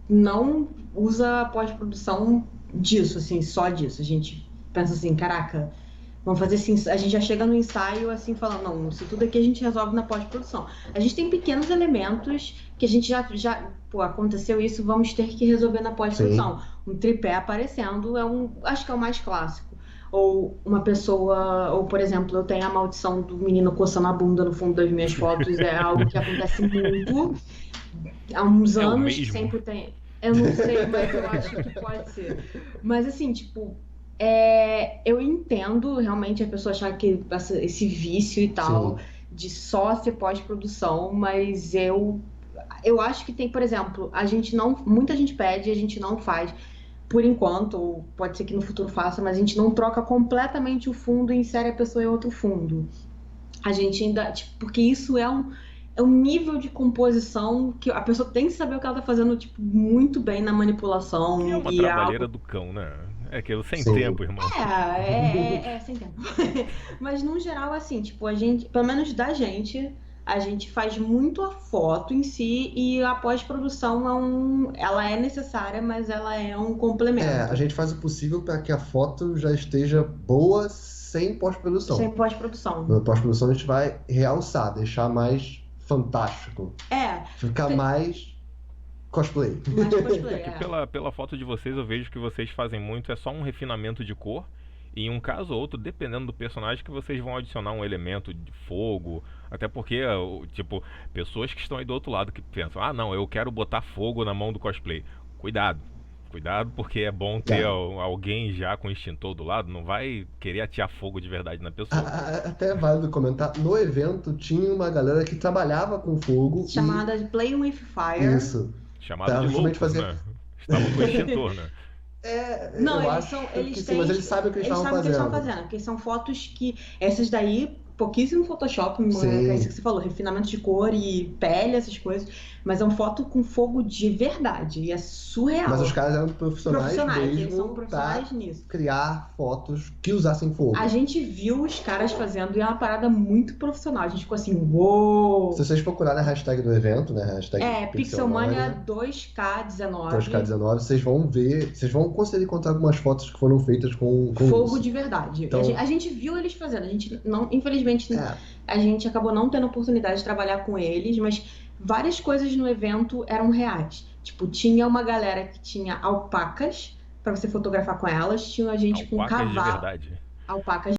[SPEAKER 3] não usa a pós-produção disso, assim, só disso. A gente pensa assim, caraca, Vamos fazer assim, a gente já chega no ensaio assim, falando, não, isso tudo aqui a gente resolve na pós-produção. A gente tem pequenos elementos que a gente pô, aconteceu isso, vamos ter que resolver na
[SPEAKER 2] Sim.
[SPEAKER 3] pós-produção. Um tripé aparecendo acho que é o mais clássico. Ou uma pessoa, ou por exemplo, eu tenho a maldição do menino coçando a bunda no fundo das minhas fotos, é algo que acontece muito há uns
[SPEAKER 1] É o
[SPEAKER 3] anos que
[SPEAKER 1] mesmo?
[SPEAKER 3] sempre tem. Eu não sei, mas eu acho que pode ser. Mas assim, tipo, eu entendo realmente a pessoa achar que esse vício e tal
[SPEAKER 2] Sim.
[SPEAKER 3] de só ser pós-produção, mas eu acho que tem, por exemplo, muita gente pede, a gente não faz por enquanto, ou pode ser que no futuro faça, mas a gente não troca completamente o fundo e insere a pessoa em outro fundo. A gente ainda, tipo, porque isso é um nível de composição que a pessoa tem que saber o que ela tá fazendo, tipo, muito bem na
[SPEAKER 1] Que é
[SPEAKER 3] manipulação
[SPEAKER 1] uma
[SPEAKER 3] e é
[SPEAKER 1] trabalheira
[SPEAKER 3] algo.
[SPEAKER 1] do cão, né? É aquilo sem
[SPEAKER 2] Sim.
[SPEAKER 1] tempo, irmão.
[SPEAKER 3] Sem tempo. Mas no geral, assim, tipo, a gente, pelo menos da gente, a gente faz muito a foto em si e a pós-produção ela é necessária, mas ela é um
[SPEAKER 2] A
[SPEAKER 3] complemento.
[SPEAKER 2] gente faz o possível para que a foto já esteja boa sem
[SPEAKER 3] Sem
[SPEAKER 2] pós-produção. Na
[SPEAKER 3] pós-produção.
[SPEAKER 2] pós-produção a gente vai realçar, deixar mais fantástico,
[SPEAKER 3] É,
[SPEAKER 2] ficar
[SPEAKER 3] te-
[SPEAKER 2] mais cosplay.
[SPEAKER 3] mais
[SPEAKER 1] É
[SPEAKER 3] cosplay,
[SPEAKER 1] que
[SPEAKER 3] é.
[SPEAKER 1] pela foto de vocês eu vejo que vocês fazem muito, é só um refinamento de cor. E em um caso ou outro, dependendo do personagem, que vocês vão adicionar um elemento de fogo. Até porque, tipo, pessoas que estão aí do outro lado que pensam, ah não, eu quero botar fogo na mão do cosplay. Cuidado. Cuidado, porque é bom ter
[SPEAKER 2] É.
[SPEAKER 1] alguém já com extintor do lado, não vai querer atear fogo de verdade na pessoa.
[SPEAKER 2] Até é válido comentar, no evento tinha uma galera que trabalhava com fogo e
[SPEAKER 3] Chamada de Play with Fire.
[SPEAKER 2] isso,
[SPEAKER 1] Chamado
[SPEAKER 2] para
[SPEAKER 1] de
[SPEAKER 2] justamente
[SPEAKER 1] loucos,
[SPEAKER 2] fazer.
[SPEAKER 1] né? Estavam com extintor, né?
[SPEAKER 3] Não,
[SPEAKER 2] Eu
[SPEAKER 3] eles
[SPEAKER 2] que sim, mas
[SPEAKER 3] têm,
[SPEAKER 2] eles sabem o que eles
[SPEAKER 3] eles
[SPEAKER 2] estavam
[SPEAKER 3] sabem o que eles estão
[SPEAKER 2] fazendo.
[SPEAKER 3] fazendo, porque são fotos que essas daí, pouquíssimo Photoshop, que é isso que
[SPEAKER 2] Sim,
[SPEAKER 3] você falou, refinamento de cor e pele, essas coisas, mas é uma foto com fogo de verdade, e é
[SPEAKER 2] mas os
[SPEAKER 3] surreal.
[SPEAKER 2] caras eram profissionais
[SPEAKER 3] Profissionais, eles são
[SPEAKER 2] mesmo
[SPEAKER 3] profissionais
[SPEAKER 2] para
[SPEAKER 3] nisso.
[SPEAKER 2] criar fotos que usassem
[SPEAKER 3] A
[SPEAKER 2] fogo.
[SPEAKER 3] gente viu os caras fazendo e é uma parada muito profissional. A gente ficou assim,
[SPEAKER 2] Se
[SPEAKER 3] uou!
[SPEAKER 2] vocês procurarem a hashtag do evento, né, hashtag
[SPEAKER 3] Pixelmania
[SPEAKER 2] Pixelmania,
[SPEAKER 3] 2K19,
[SPEAKER 2] 2K19, vocês vão ver, vocês vão conseguir encontrar algumas fotos que foram feitas com
[SPEAKER 3] fogo
[SPEAKER 2] isso.
[SPEAKER 3] de verdade. A
[SPEAKER 2] Então,
[SPEAKER 3] gente viu eles fazendo, a gente não, infelizmente,
[SPEAKER 2] é,
[SPEAKER 3] a gente acabou não tendo oportunidade de trabalhar com eles, mas várias coisas no evento eram reais. Tipo, tinha uma galera que tinha alpacas para você fotografar com elas, tinha a gente com
[SPEAKER 1] Alpacas de
[SPEAKER 3] cavalo,
[SPEAKER 1] verdade.
[SPEAKER 3] alpacas